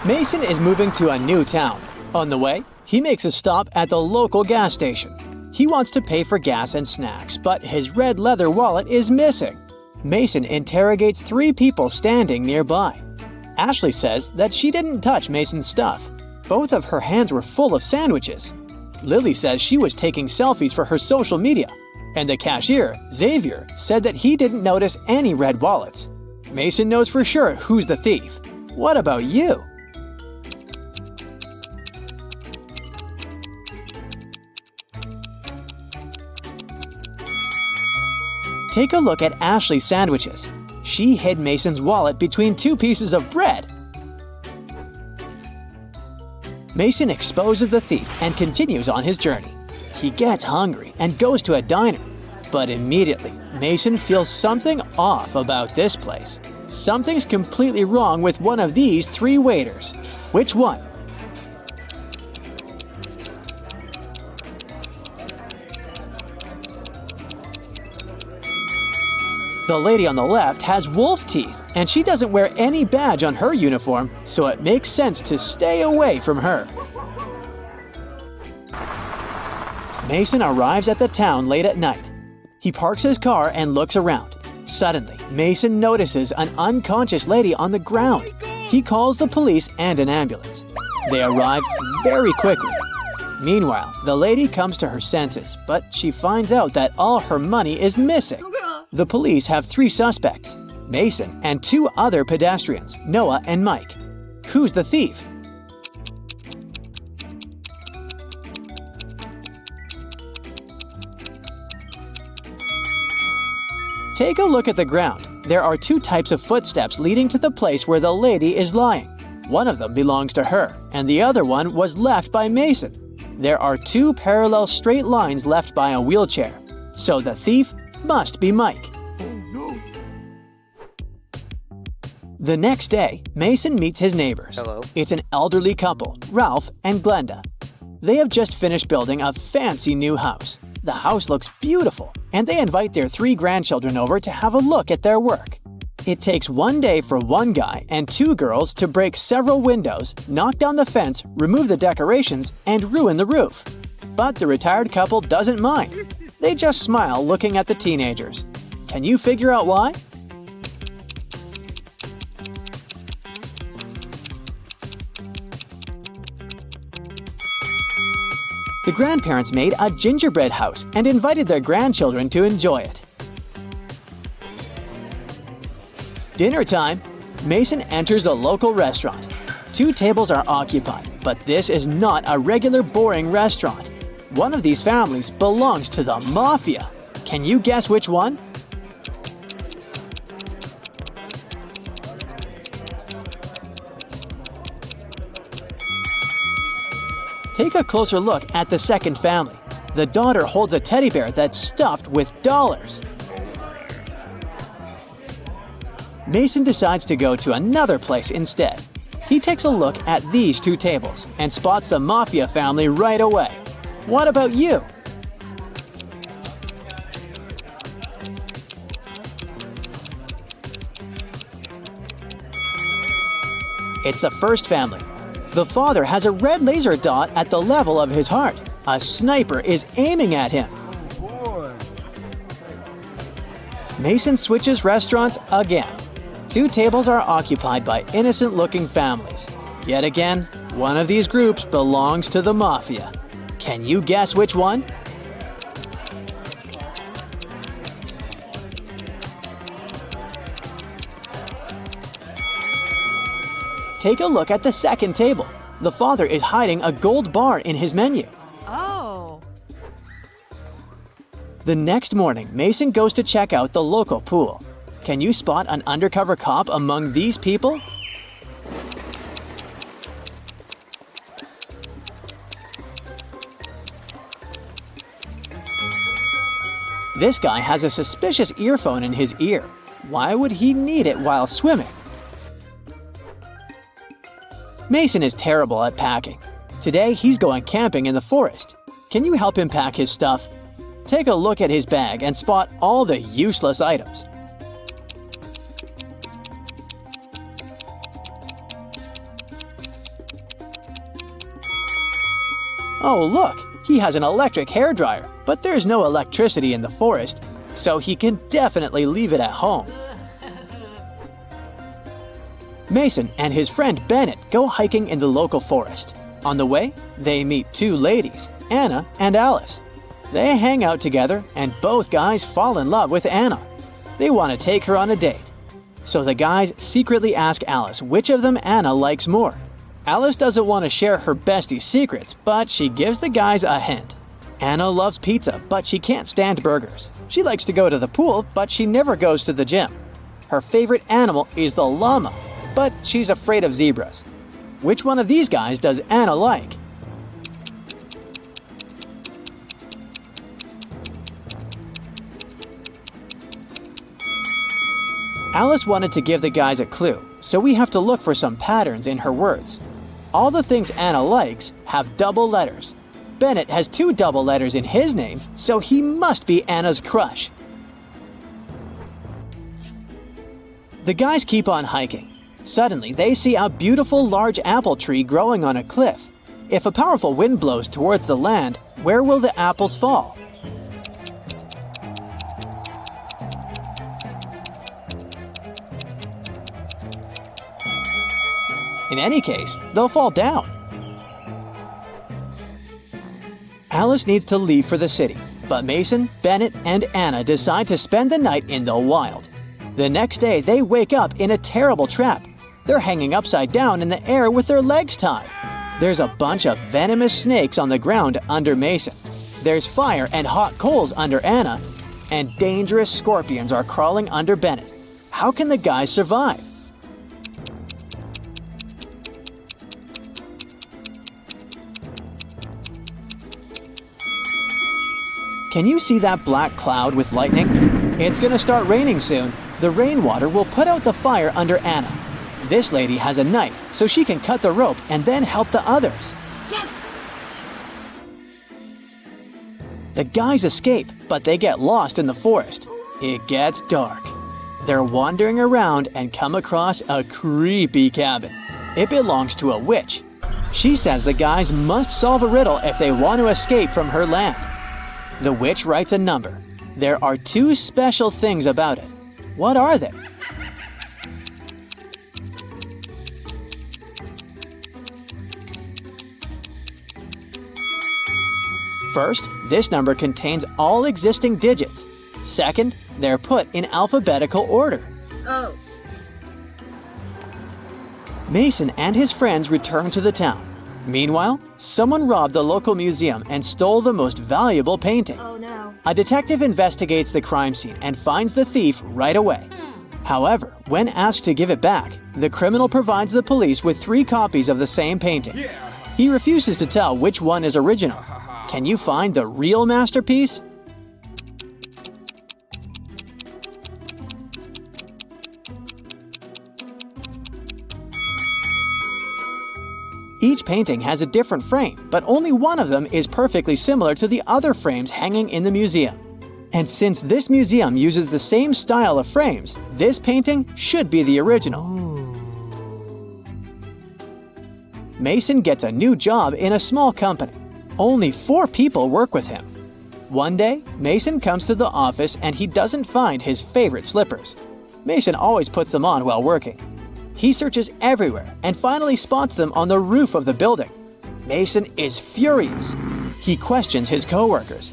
Mason is moving to a new town. On the way, he makes a stop at the local gas station. He wants to pay for gas and snacks, but his red leather wallet is missing. Mason interrogates 3 people standing nearby. Ashley says that she didn't touch Mason's stuff. Both of her hands were full of sandwiches. Lily says she was taking selfies for her social media. And the cashier, Xavier, said that he didn't notice any red wallets. Mason knows for sure who's the thief. What about you? Take a look at Ashley's sandwiches. She hid Mason's wallet between 2 pieces of bread. Mason exposes the thief and continues on his journey. He gets hungry and goes to a diner. But immediately, Mason feels something off about this place. Something's completely wrong with one of these 3 waiters. Which one? The lady on the left has wolf teeth, and she doesn't wear any badge on her uniform, so it makes sense to stay away from her. Mason arrives at the town late at night. He parks his car and looks around. Suddenly, Mason notices an unconscious lady on the ground. He calls the police and an ambulance. They arrive very quickly. Meanwhile, the lady comes to her senses, but she finds out that all her money is missing. The police have 3 suspects, Mason and 2 other pedestrians, Noah and Mike. Who's the thief? Take a look at the ground. There are 2 types of footsteps leading to the place where the lady is lying. One of them belongs to her, and the other one was left by Mason. There are 2 parallel straight lines left by a wheelchair. So the thief must be Mike. Oh no! The next day, Mason meets his neighbors. Hello. It's an elderly couple, Ralph and Glenda. They have just finished building a fancy new house. The house looks beautiful, and they invite their 3 grandchildren over to have a look at their work. It takes 1 day for 1 guy and 2 girls to break several windows, knock down the fence, remove the decorations, and ruin the roof. But the retired couple doesn't mind. They just smile looking at the teenagers. Can you figure out why? The grandparents made a gingerbread house and invited their grandchildren to enjoy it. Dinner time. Mason enters a local restaurant. 2 tables are occupied, but this is not a regular boring restaurant. One of these families belongs to the mafia. Can you guess which one? Take a closer look at the second family. The daughter holds a teddy bear that's stuffed with dollars. Mason decides to go to another place instead. He takes a look at these 2 tables and spots the mafia family right away. What about you? It's the first family. The father has a red laser dot at the level of his heart. A sniper is aiming at him. Boy! Mason switches restaurants again. 2 tables are occupied by innocent-looking families. Yet again, one of these groups belongs to the mafia. Can you guess which one? Take a look at the second table. The father is hiding a gold bar in his menu. Oh. The next morning, Mason goes to check out the local pool. Can you spot an undercover cop among these people? This guy has a suspicious earphone in his ear. Why would he need it while swimming? Mason is terrible at packing. Today, he's going camping in the forest. Can you help him pack his stuff? Take a look at his bag and spot all the useless items. Oh look, he has an electric hairdryer, but there's no electricity in the forest, so he can definitely leave it at home. Mason and his friend Bennett go hiking in the local forest. On the way, they meet two ladies, Anna and Alice. They hang out together and both guys fall in love with Anna. They want to take her on a date. So the guys secretly ask Alice which of them Anna likes more. Alice doesn't want to share her bestie's secrets, but she gives the guys a hint. Anna loves pizza, but she can't stand burgers. She likes to go to the pool, but she never goes to the gym. Her favorite animal is the llama, but she's afraid of zebras. Which one of these guys does Anna like? Alice wanted to give the guys a clue, so we have to look for some patterns in her words. All the things Anna likes have double letters. Bennett has 2 double letters in his name, so he must be Anna's crush. The guys keep on hiking. Suddenly, they see a beautiful large apple tree growing on a cliff. If a powerful wind blows towards the land, where will the apples fall? In any case, they'll fall down. Alice needs to leave for the city, but Mason, Bennett, and Anna decide to spend the night in the wild. The next day, they wake up in a terrible trap. They're hanging upside down in the air with their legs tied. There's a bunch of venomous snakes on the ground under Mason. There's fire and hot coals under Anna, and dangerous scorpions are crawling under Bennett. How can the guys survive? Can you see that black cloud with lightning? It's gonna start raining soon. The rainwater will put out the fire under Anna. This lady has a knife, so she can cut the rope and then help the others. Yes! The guys escape, but they get lost in the forest. It gets dark. They're wandering around and come across a creepy cabin. It belongs to a witch. She says the guys must solve a riddle if they want to escape from her land. The witch writes a number. There are 2 special things about it. What are they? First, this number contains all existing digits. Second, they're put in alphabetical order. Oh. Mason and his friends return to the town. Meanwhile, someone robbed the local museum and stole the most valuable painting. Oh no. A detective investigates the crime scene and finds the thief right away. However, when asked to give it back, the criminal provides the police with 3 copies of the same painting. He refuses to tell which one is original. Can you find the real masterpiece? Each painting has a different frame, but only one of them is perfectly similar to the other frames hanging in the museum. And since this museum uses the same style of frames, this painting should be the original. Mason gets a new job in a small company. Only 4 people work with him. One day, Mason comes to the office and he doesn't find his favorite slippers. Mason always puts them on while working. He searches everywhere and finally spots them on the roof of the building. Mason is furious. He questions his coworkers.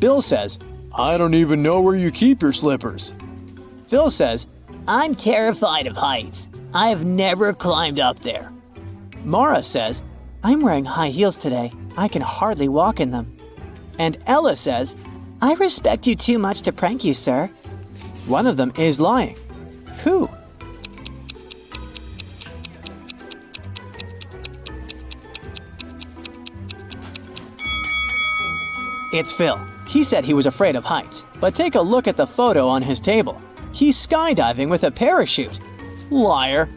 Bill says, "I don't even know where you keep your slippers." Phil says, "I'm terrified of heights. I've never climbed up there." Mara says, "I'm wearing high heels today. I can hardly walk in them." And Ella says, "I respect you too much to prank you, sir." One of them is lying. Who? It's Phil. He said he was afraid of heights, but take a look at the photo on his table. He's skydiving with a parachute. Liar.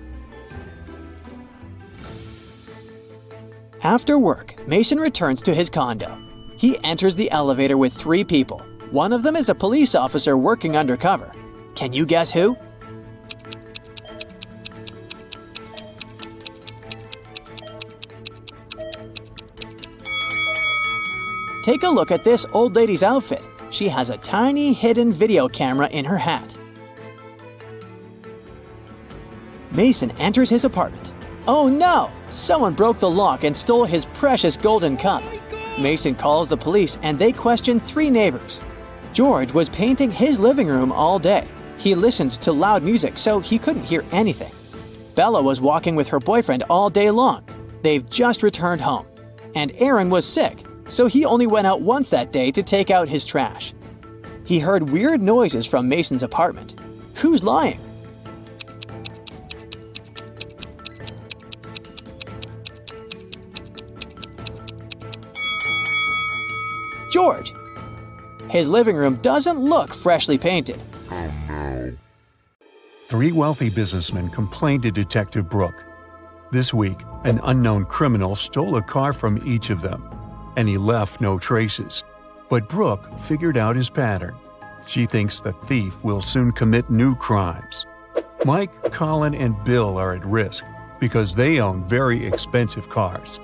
After work, Mason returns to his condo. He enters the elevator with 3 people. One of them is a police officer working undercover. Can you guess who? Take a look at this old lady's outfit. She has a tiny hidden video camera in her hat. Mason enters his apartment. Oh no! Someone broke the lock and stole his precious golden cup. Mason calls the police and they question 3 neighbors. George was painting his living room all day. He listened to loud music so he couldn't hear anything. Bella was walking with her boyfriend all day long. They've just returned home. And Aaron was sick, so he only went out once that day to take out his trash. He heard weird noises from Mason's apartment. Who's lying? George. His living room doesn't look freshly painted. 3 wealthy businessmen complained to Detective Brooke. This week, an unknown criminal stole a car from each of them, and he left no traces. But Brooke figured out his pattern. She thinks the thief will soon commit new crimes. Mike, Colin, and Bill are at risk because they own very expensive cars.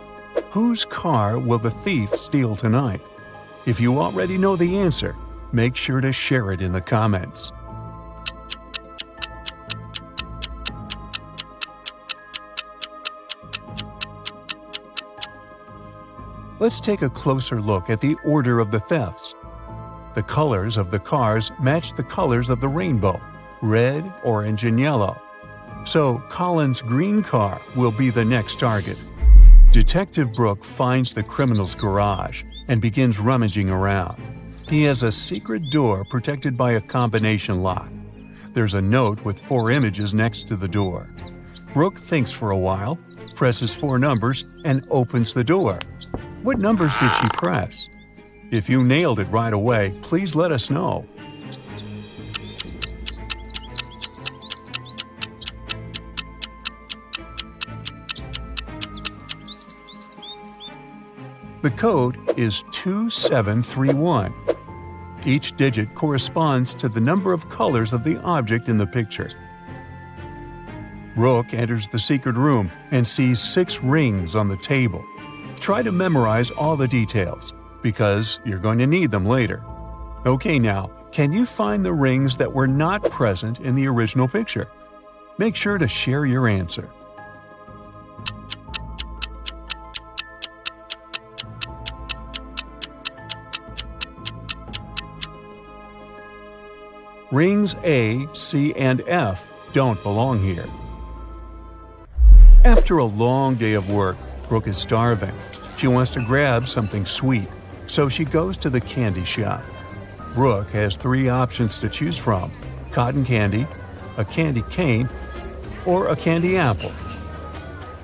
Whose car will the thief steal tonight? If you already know the answer, make sure to share it in the comments. Let's take a closer look at the order of the thefts. The colors of the cars match the colors of the rainbow: red, orange, and yellow. So Colin's green car will be the next target. Detective Brooke finds the criminal's garage and begins rummaging around. He has a secret door protected by a combination lock. There's a note with 4 images next to the door. Brooke thinks for a while, presses 4 numbers, and opens the door. What numbers did she press? If you nailed it right away, please let us know. The code is 2731. Each digit corresponds to the number of colors of the object in the picture. Brooke enters the secret room and sees 6 rings on the table. Try to memorize all the details, because you're going to need them later. Okay, now, can you find the rings that were not present in the original picture? Make sure to share your answer. Rings A, C, and F don't belong here. After a long day of work, Brooke is starving. She wants to grab something sweet, so she goes to the candy shop. Brooke has 3 options to choose from: cotton candy, a candy cane, or a candy apple.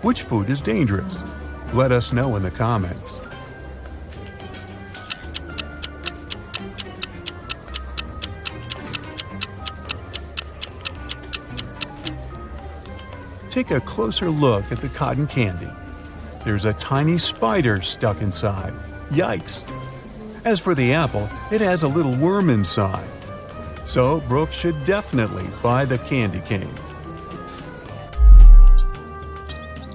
Which food is dangerous? Let us know in the comments. Take a closer look at the cotton candy. There's a tiny spider stuck inside. Yikes! As for the apple, it has a little worm inside. So Brooke should definitely buy the candy cane.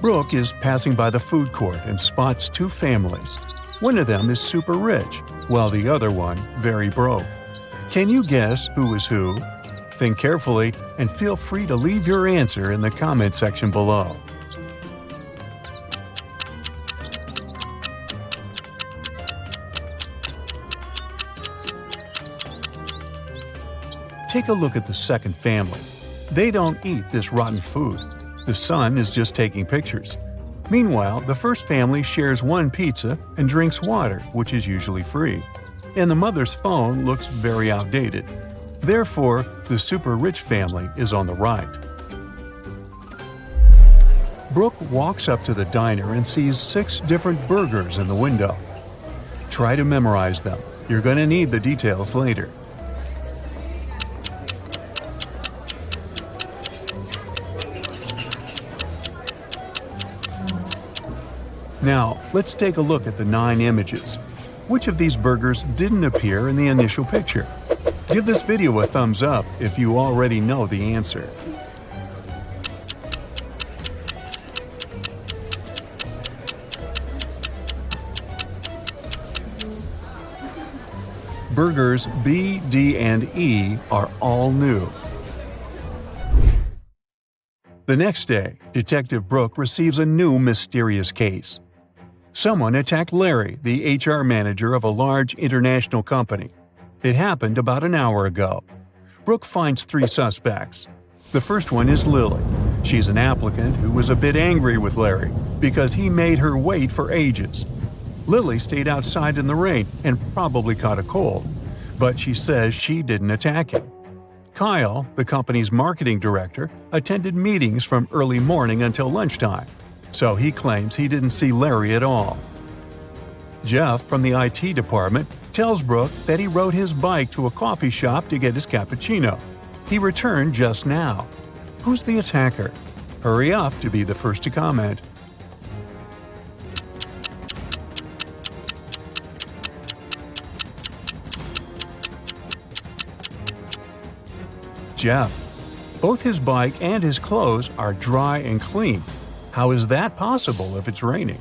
Brooke is passing by the food court and spots 2 families. One of them is super rich, while the other one very broke. Can you guess who is who? Think carefully and feel free to leave your answer in the comment section below. Take a look at the second family. They don't eat this rotten food. The son is just taking pictures. Meanwhile, the first family shares 1 pizza and drinks water, which is usually free. And the mother's phone looks very outdated. Therefore, the super rich family is on the right. Brooke walks up to the diner and sees 6 different burgers in the window. Try to memorize them. You're going to need the details later. Now, let's take a look at the 9 images. Which of these burgers didn't appear in the initial picture? Give this video a thumbs up if you already know the answer. Burgers B, D, and E are all new. The next day, Detective Brooke receives a new mysterious case. Someone attacked Larry, the HR manager of a large international company. It happened about an hour ago. Brooke finds 3 suspects. The first one is Lily. She's an applicant who was a bit angry with Larry because he made her wait for ages. Lily stayed outside in the rain and probably caught a cold, but she says she didn't attack him. Kyle, the company's marketing director, attended meetings from early morning until lunchtime, so he claims he didn't see Larry at all. Jeff from the IT department tells Brooke that he rode his bike to a coffee shop to get his cappuccino. He returned just now. Who's the attacker? Hurry up to be the first to comment. Jeff. Both his bike and his clothes are dry and clean. How is that possible if it's raining?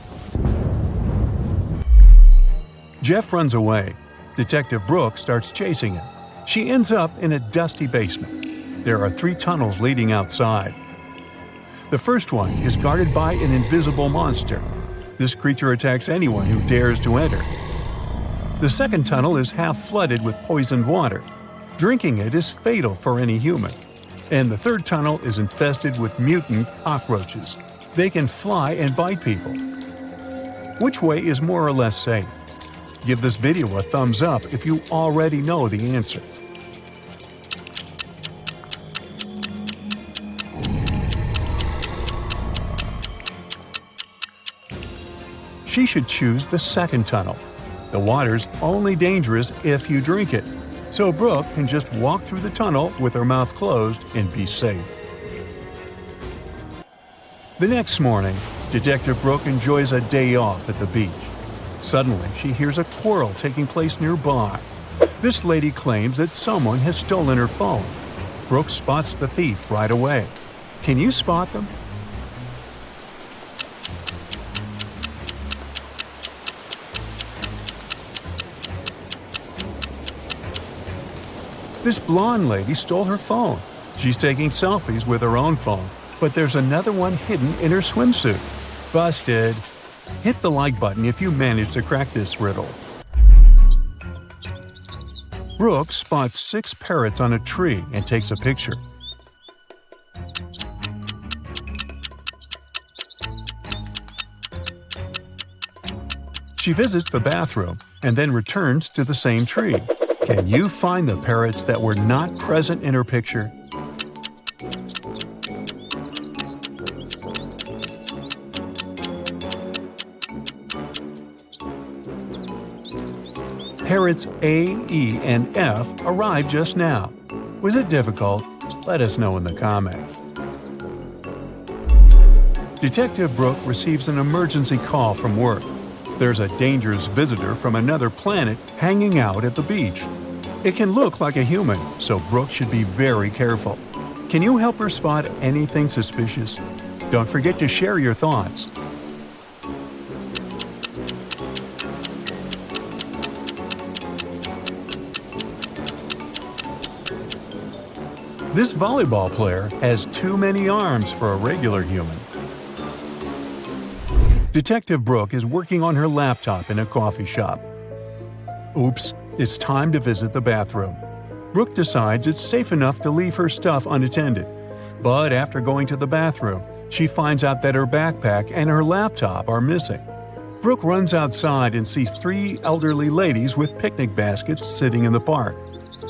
Jeff runs away. Detective Brooke starts chasing him. She ends up in a dusty basement. There are 3 tunnels leading outside. The first one is guarded by an invisible monster. This creature attacks anyone who dares to enter. The second tunnel is half flooded with poisoned water. Drinking it is fatal for any human. And the third tunnel is infested with mutant cockroaches. They can fly and bite people. Which way is more or less safe? Give this video a thumbs up if you already know the answer. She should choose the second tunnel. The water's only dangerous if you drink it, so Brooke can just walk through the tunnel with her mouth closed and be safe. The next morning, Detective Brooke enjoys a day off at the beach. Suddenly, she hears a quarrel taking place nearby. This lady claims that someone has stolen her phone. Brooke spots the thief right away. Can you spot them? This blonde lady stole her phone. She's taking selfies with her own phone, but there's another one hidden in her swimsuit. Busted! Hit the like button if you manage to crack this riddle. Brooke spots 6 parrots on a tree and takes a picture. She visits the bathroom and then returns to the same tree. Can you find the parrots that were not present in her picture? Parrots A, E, and F arrived just now. Was it difficult? Let us know in the comments. Detective Brooke receives an emergency call from work. There's a dangerous visitor from another planet hanging out at the beach. It can look like a human, so Brooke should be very careful. Can you help her spot anything suspicious? Don't forget to share your thoughts. This volleyball player has too many arms for a regular human. Detective Brooke is working on her laptop in a coffee shop. Oops, it's time to visit the bathroom. Brooke decides it's safe enough to leave her stuff unattended. But after going to the bathroom, she finds out that her backpack and her laptop are missing. Brooke runs outside and sees 3 elderly ladies with picnic baskets sitting in the park.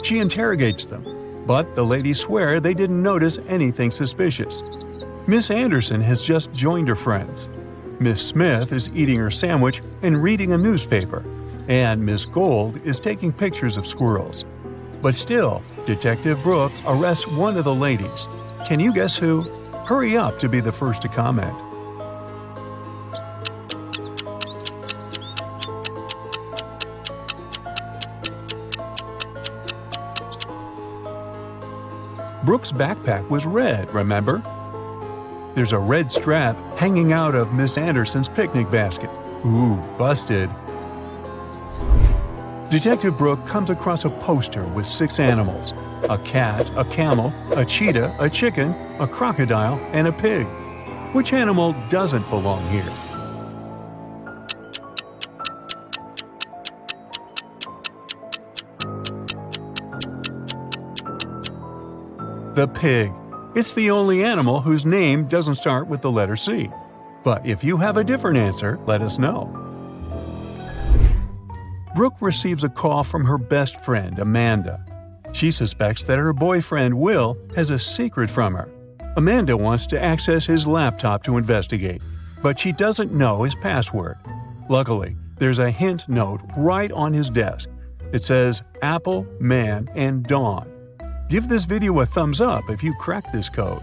She interrogates them, but the ladies swear they didn't notice anything suspicious. Miss Anderson has just joined her friends. Miss Smith is eating her sandwich and reading a newspaper, and Miss Gold is taking pictures of squirrels. But still, Detective Brooke arrests one of the ladies. Can you guess who? Hurry up to be the first to comment. Brooke's backpack was red, remember? There's a red strap hanging out of Miss Anderson's picnic basket. Ooh, busted. Detective Brooke comes across a poster with 6 animals: a cat, a camel, a cheetah, a chicken, a crocodile, and a pig. Which animal doesn't belong here? The pig. It's the only animal whose name doesn't start with the letter C. But if you have a different answer, let us know. Brooke receives a call from her best friend, Amanda. She suspects that her boyfriend, Will, has a secret from her. Amanda wants to access his laptop to investigate, but she doesn't know his password. Luckily, there's a hint note right on his desk. It says Apple, Man, and Dawn. Give this video a thumbs up if you crack this code.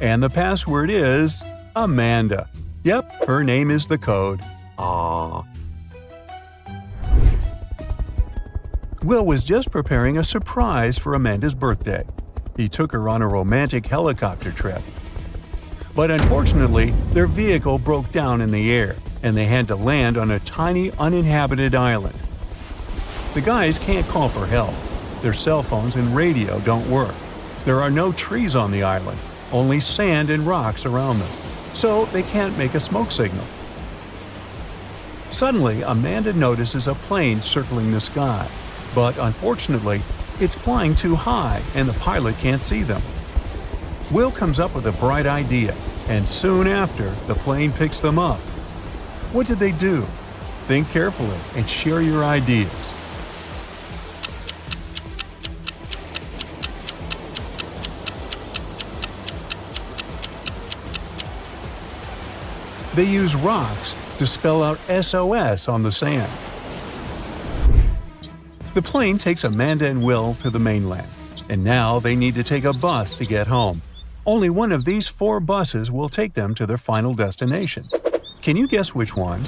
And the password is Amanda. Yep, her name is the code. Aww. Will was just preparing a surprise for Amanda's birthday. He took her on a romantic helicopter trip. But unfortunately, their vehicle broke down in the air, and they had to land on a tiny uninhabited island. The guys can't call for help. Their cell phones and radio don't work. There are no trees on the island, only sand and rocks around them, so they can't make a smoke signal. Suddenly, Amanda notices a plane circling the sky, but unfortunately, it's flying too high and the pilot can't see them. Will comes up with a bright idea, and soon after, the plane picks them up. What did they do? Think carefully and share your ideas. They use rocks to spell out SOS on the sand. The plane takes Amanda and Will to the mainland, and now they need to take a bus to get home. Only one of these 4 buses will take them to their final destination. Can you guess which one?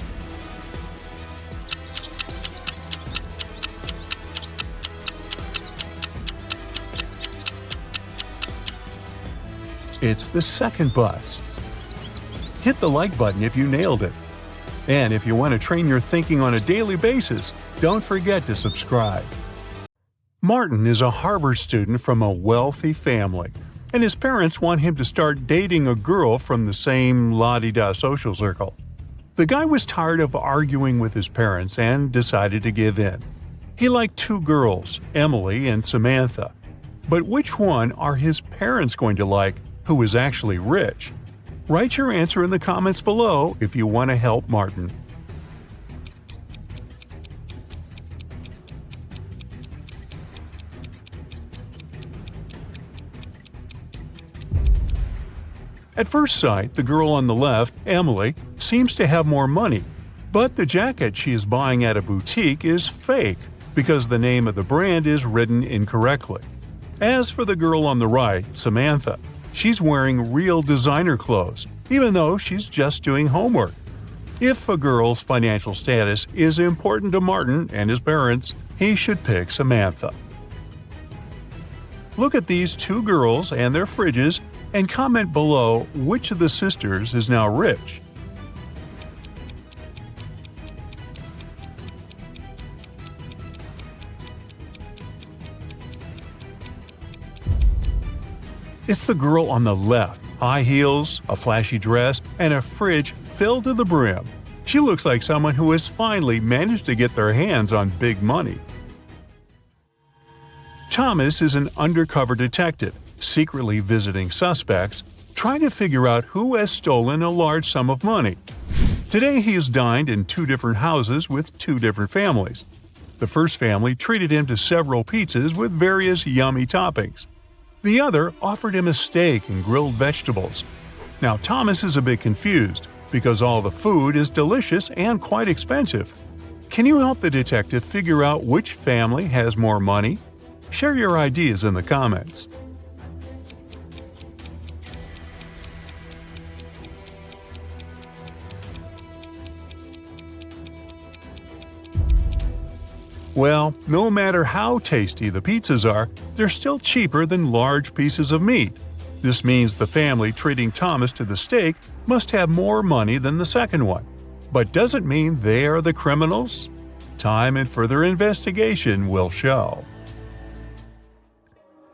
It's the second bus. Hit the like button if you nailed it. And if you want to train your thinking on a daily basis, don't forget to subscribe. Martin is a Harvard student from a wealthy family, and his parents want him to start dating a girl from the same la-di-da social circle. The guy was tired of arguing with his parents and decided to give in. He liked 2 girls, Emily and Samantha. But which one are his parents going to like, who is actually rich? Write your answer in the comments below if you want to help Martin. At first sight, the girl on the left, Emily, seems to have more money, but the jacket she is buying at a boutique is fake because the name of the brand is written incorrectly. As for the girl on the right, Samantha, she's wearing real designer clothes, even though she's just doing homework. If a girl's financial status is important to Martin and his parents, he should pick Samantha. Look at these 2 girls and their fridges and comment below which of the sisters is now rich. It's the girl on the left. High heels, a flashy dress, and a fridge filled to the brim. She looks like someone who has finally managed to get their hands on big money. Thomas is an undercover detective, secretly visiting suspects, trying to figure out who has stolen a large sum of money. Today he has dined in 2 different houses with 2 different families. The first family treated him to several pizzas with various yummy toppings. The other offered him a steak and grilled vegetables. Now Thomas is a bit confused, because all the food is delicious and quite expensive. Can you help the detective figure out which family has more money? Share your ideas in the comments. Well, no matter how tasty the pizzas are, they're still cheaper than large pieces of meat. This means the family treating Thomas to the stake must have more money than the second one. But does it mean they are the criminals? Time and further investigation will show.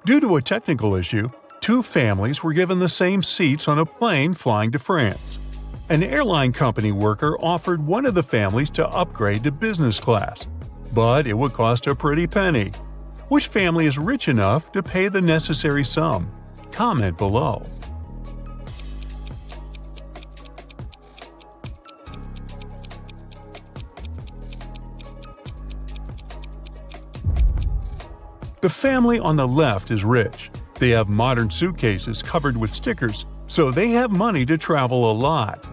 Due to a technical issue, two families were given the same seats on a plane flying to France. An airline company worker offered one of the families to upgrade to business class, but it would cost a pretty penny. Which family is rich enough to pay the necessary sum? Comment below. The family on the left is rich. They have modern suitcases covered with stickers, so they have money to travel a lot.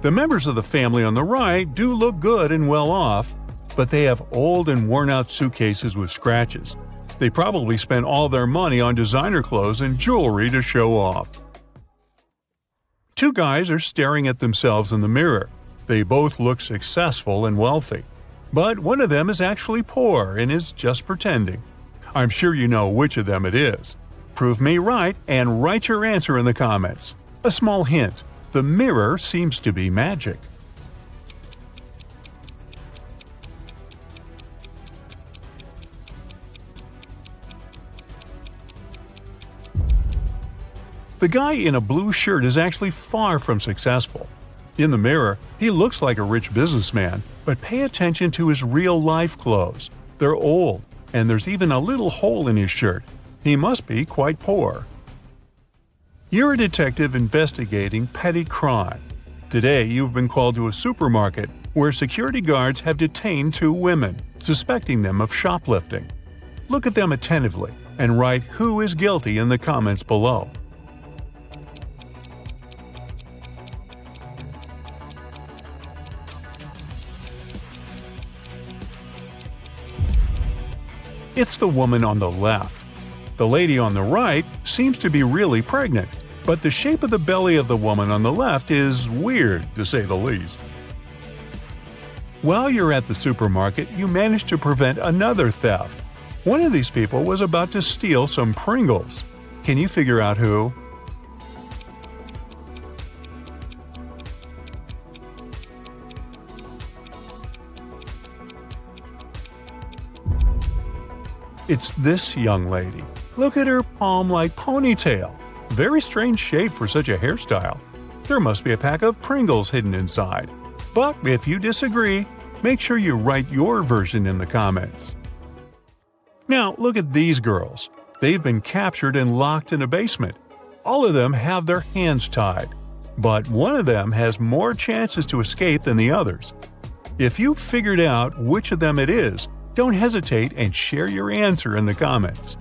The members of the family on the right do look good and well off, but they have old and worn-out suitcases with scratches. They probably spent all their money on designer clothes and jewelry to show off. Two guys are staring at themselves in the mirror. They both look successful and wealthy. But one of them is actually poor and is just pretending. I'm sure you know which of them it is. Prove me right and write your answer in the comments. A small hint: the mirror seems to be magic. The guy in a blue shirt is actually far from successful. In the mirror, he looks like a rich businessman, but pay attention to his real-life clothes. They're old, and there's even a little hole in his shirt. He must be quite poor. You're a detective investigating petty crime. Today, you've been called to a supermarket where security guards have detained two women, suspecting them of shoplifting. Look at them attentively and write who is guilty in the comments below. It's the woman on the left. The lady on the right seems to be really pregnant, but the shape of the belly of the woman on the left is weird, to say the least. While you're at the supermarket, you manage to prevent another theft. One of these people was about to steal some Pringles. Can you figure out who? It's this young lady. Look at her palm-like ponytail. Very strange shape for such a hairstyle. There must be a pack of Pringles hidden inside. But if you disagree, make sure you write your version in the comments. Now look at these girls. They've been captured and locked in a basement. All of them have their hands tied. But one of them has more chances to escape than the others. If you've figured out which of them it is, don't hesitate and share your answer in the comments.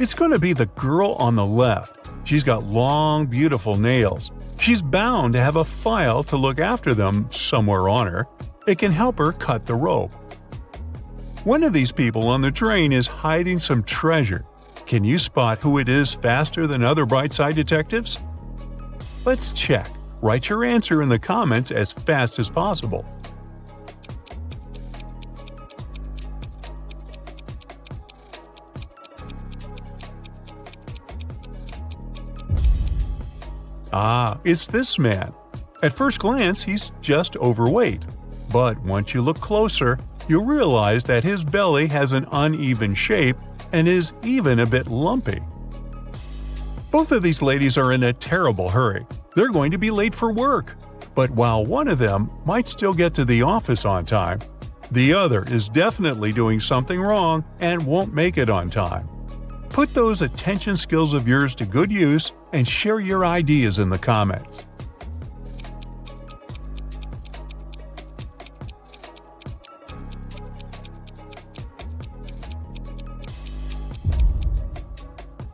It's going to be the girl on the left. She's got long, beautiful nails. She's bound to have a file to look after them somewhere on her. It can help her cut the rope. One of these people on the train is hiding some treasure. Can you spot who it is faster than other Brightside detectives? Let's check. Write your answer in the comments as fast as possible. It's this man. At first glance, he's just overweight. But once you look closer, you'll realize that his belly has an uneven shape and is even a bit lumpy. Both of these ladies are in a terrible hurry. They're going to be late for work. But while one of them might still get to the office on time, the other is definitely doing something wrong and won't make it on time. Put those attention skills of yours to good use and share your ideas in the comments.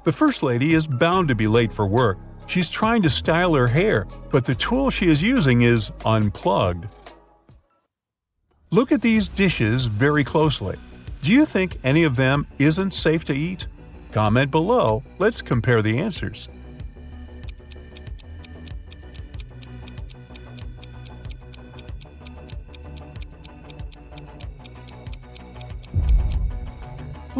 The first lady is bound to be late for work. She's trying to style her hair, but the tool she is using is unplugged. Look at these dishes very closely. Do you think any of them isn't safe to eat? Comment below. Let's compare the answers.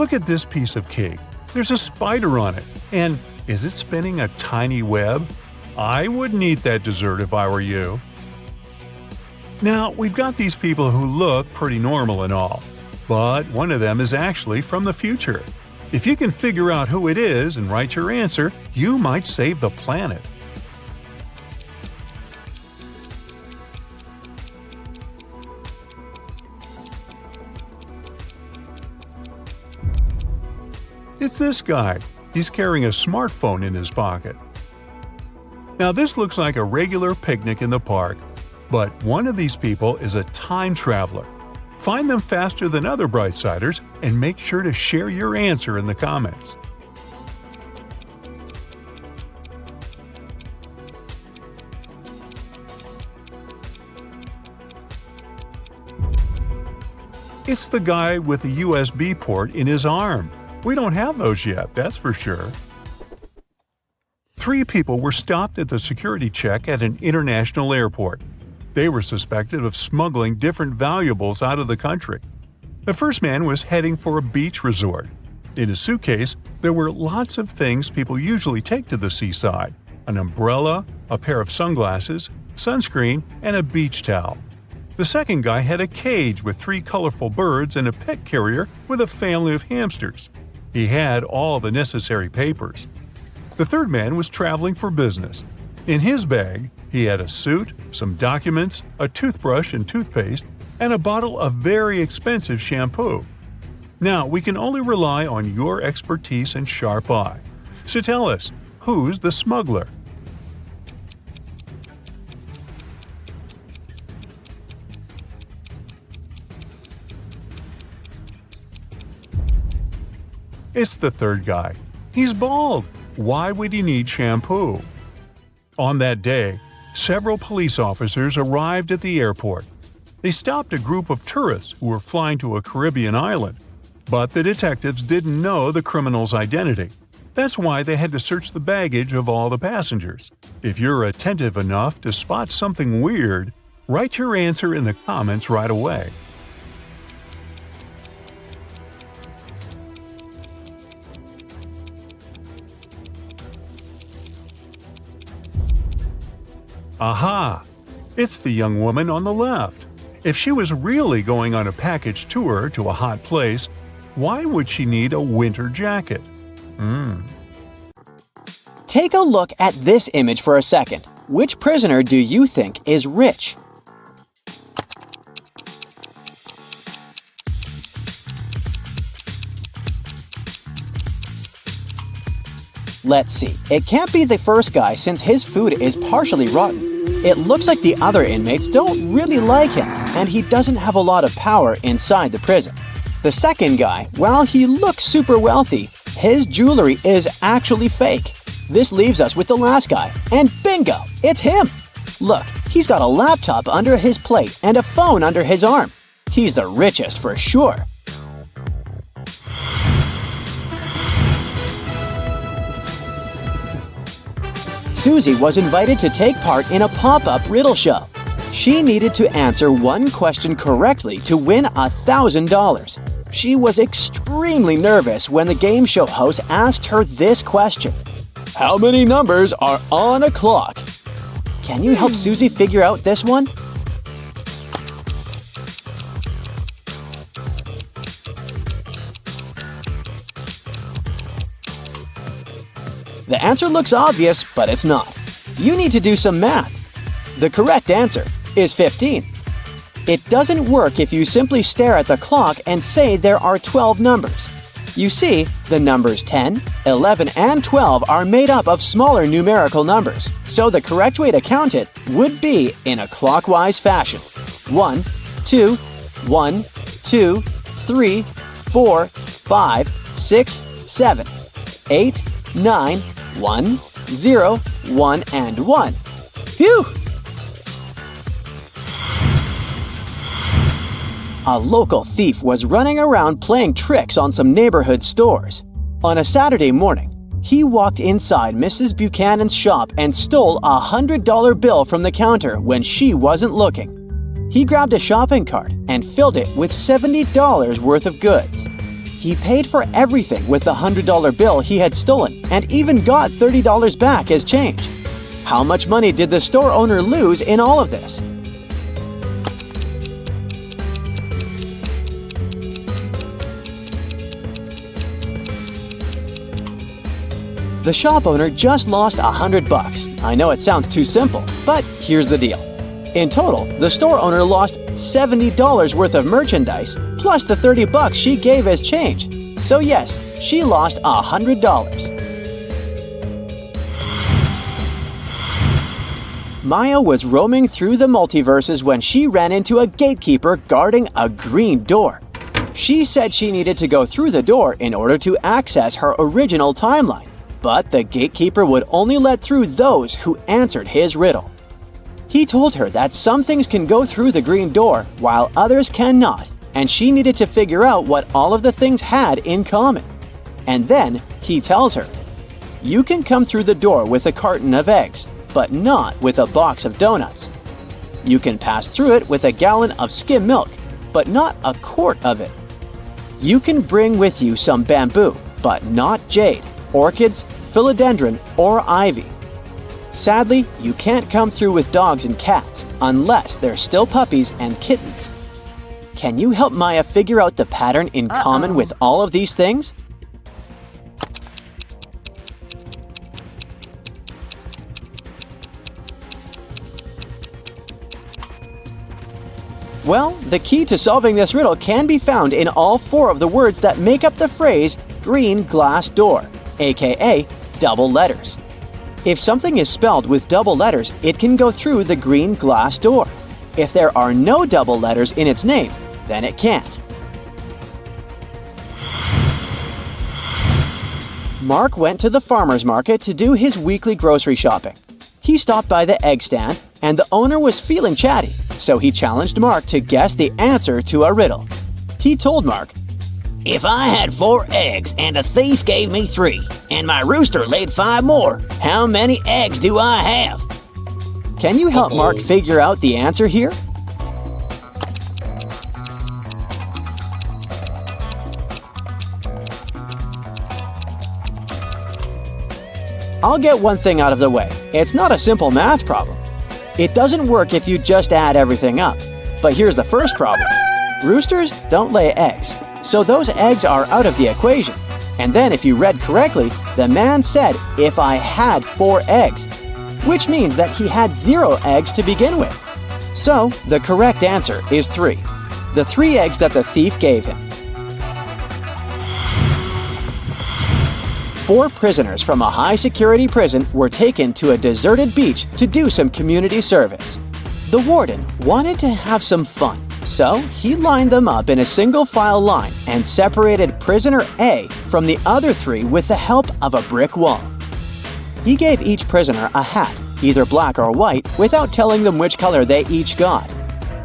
Look at this piece of cake. There's a spider on it. And is it spinning a tiny web? I wouldn't eat that dessert if I were you. Now, we've got these people who look pretty normal and all, but one of them is actually from the future. If you can figure out who it is and write your answer, you might save the planet. It's this guy. He's carrying a smartphone in his pocket. Now, this looks like a regular picnic in the park, but one of these people is a time traveler. Find them faster than other Brightsiders and make sure to share your answer in the comments. It's the guy with a USB port in his arm. We don't have those yet, that's for sure. 3 people were stopped at the security check at an international airport. They were suspected of smuggling different valuables out of the country. The first man was heading for a beach resort. In his suitcase, there were lots of things people usually take to the seaside: an umbrella, a pair of sunglasses, sunscreen, and a beach towel. The second guy had a cage with 3 colorful birds and a pet carrier with a family of hamsters. He had all the necessary papers. The third man was traveling for business. In his bag, he had a suit, some documents, a toothbrush and toothpaste, and a bottle of very expensive shampoo. Now, we can only rely on your expertise and sharp eye. So tell us, who's the smuggler? It's the third guy. He's bald. Why would he need shampoo? On that day, several police officers arrived at the airport. They stopped a group of tourists who were flying to a Caribbean island, but the detectives didn't know the criminal's identity. That's why they had to search the baggage of all the passengers. If you're attentive enough to spot something weird, write your answer in the comments right away. Aha! It's the young woman on the left. If she was really going on a package tour to a hot place, why would she need a winter jacket? Take a look at this image for a second. Which prisoner do you think is rich? Let's see. It can't be the first guy since his food is partially rotten. It looks like the other inmates don't really like him, and he doesn't have a lot of power inside the prison. The second guy, while he looks super wealthy, his jewelry is actually fake. This leaves us with the last guy, and bingo, it's him! Look, he's got a laptop under his plate and a phone under his arm. He's the richest for sure. Susie was invited to take part in a pop-up riddle show. She needed to answer one question correctly to win $1,000. She was extremely nervous when the game show host asked her this question: "How many numbers are on a clock?" Can you help Susie figure out this one? The answer looks obvious, but it's not. You need to do some math. The correct answer is 15. It doesn't work if you simply stare at the clock and say there are 12 numbers. You see, the numbers 10, 11, and 12 are made up of smaller numerical numbers, so the correct way to count it would be in a clockwise fashion. 1, 2, 1, 2, 3, 4, 5, 6, 7, 8, 9, 1, 0, 1, and 1. Phew! A local thief was running around playing tricks on some neighborhood stores. On a Saturday morning, he walked inside Mrs. Buchanan's shop and stole a $100 bill from the counter when she wasn't looking. He grabbed a shopping cart and filled it with $70 worth of goods. He paid for everything with the $100 bill he had stolen and even got $30 back as change. How much money did the store owner lose in all of this? The shop owner just lost $100. I know it sounds too simple, but here's the deal. In total, the store owner lost $70 worth of merchandise, plus the $30 she gave as change. So yes, she lost $100. Maya was roaming through the multiverses when she ran into a gatekeeper guarding a green door. She said she needed to go through the door in order to access her original timeline, but the gatekeeper would only let through those who answered his riddle. He told her that some things can go through the green door while others cannot, and she needed to figure out what all of the things had in common. And then he tells her, "You can come through the door with a carton of eggs, but not with a box of donuts. You can pass through it with a gallon of skim milk, but not a quart of it. You can bring with you some bamboo, but not jade, orchids, philodendron, or ivy. Sadly, you can't come through with dogs and cats unless they're still puppies and kittens." Can you help Maya figure out the pattern in common with all of these things? Well, the key to solving this riddle can be found in all 4 of the words that make up the phrase green glass door, aka double letters. If something is spelled with double letters, it can go through the green glass door. If there are no double letters in its name, then it can't. Mark went to the farmer's market to do his weekly grocery shopping. He stopped by the egg stand, and the owner was feeling chatty, so he challenged Mark to guess the answer to a riddle. He told Mark, "If I had 4 eggs and a thief gave me 3, and my rooster laid 5 more, how many eggs do I have?" Can you help Mark figure out the answer here? I'll get one thing out of the way. It's not a simple math problem. It doesn't work if you just add everything up. But here's the first problem. Roosters don't lay eggs, so those eggs are out of the equation. And then if you read correctly, the man said, "If I had 4 eggs," which means that he had 0 eggs to begin with. So the correct answer is 3. The 3 eggs that the thief gave him. 4 prisoners from a high-security prison were taken to a deserted beach to do some community service. The warden wanted to have some fun, so he lined them up in a single-file line and separated prisoner A from the other 3 with the help of a brick wall. He gave each prisoner a hat, either black or white, without telling them which color they each got.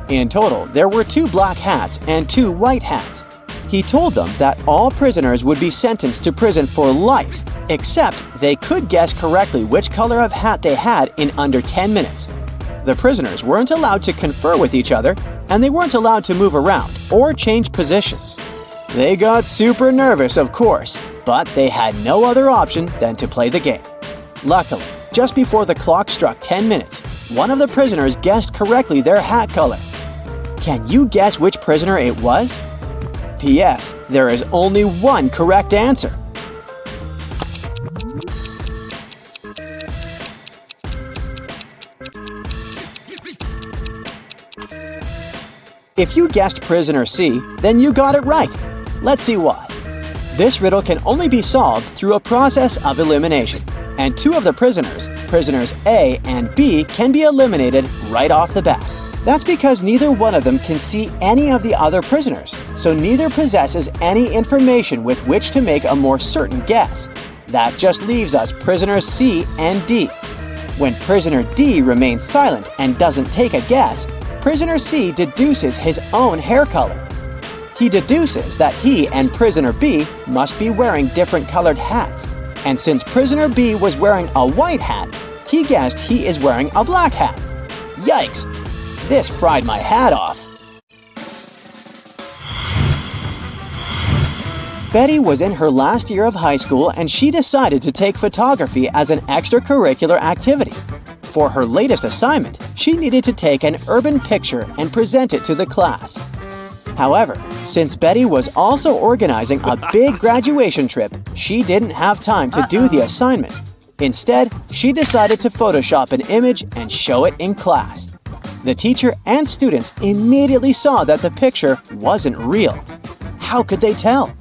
In total, there were 2 black hats and 2 white hats. He told them that all prisoners would be sentenced to prison for life, except they could guess correctly which color of hat they had in under 10 minutes. The prisoners weren't allowed to confer with each other, and they weren't allowed to move around or change positions. They got super nervous, of course, but they had no other option than to play the game. Luckily, just before the clock struck 10 minutes, one of the prisoners guessed correctly their hat color. Can you guess which prisoner it was? P.S. There is only one correct answer. If you guessed prisoner C, then you got it right. Let's see why. This riddle can only be solved through a process of elimination, and 2 of the prisoners, prisoners A and B, can be eliminated right off the bat. That's because neither one of them can see any of the other prisoners, so neither possesses any information with which to make a more certain guess. That just leaves us prisoners C and D. When prisoner D remains silent and doesn't take a guess, prisoner C deduces his own hair color. He deduces that he and prisoner B must be wearing different colored hats. And since prisoner B was wearing a white hat, he guessed he is wearing a black hat. Yikes! This fried my hat off. Betty was in her last year of high school and she decided to take photography as an extracurricular activity. For her latest assignment, she needed to take an urban picture and present it to the class. However, since Betty was also organizing a big graduation trip, she didn't have time to do the assignment. Instead, she decided to Photoshop an image and show it in class. The teacher and students immediately saw that the picture wasn't real. How could they tell?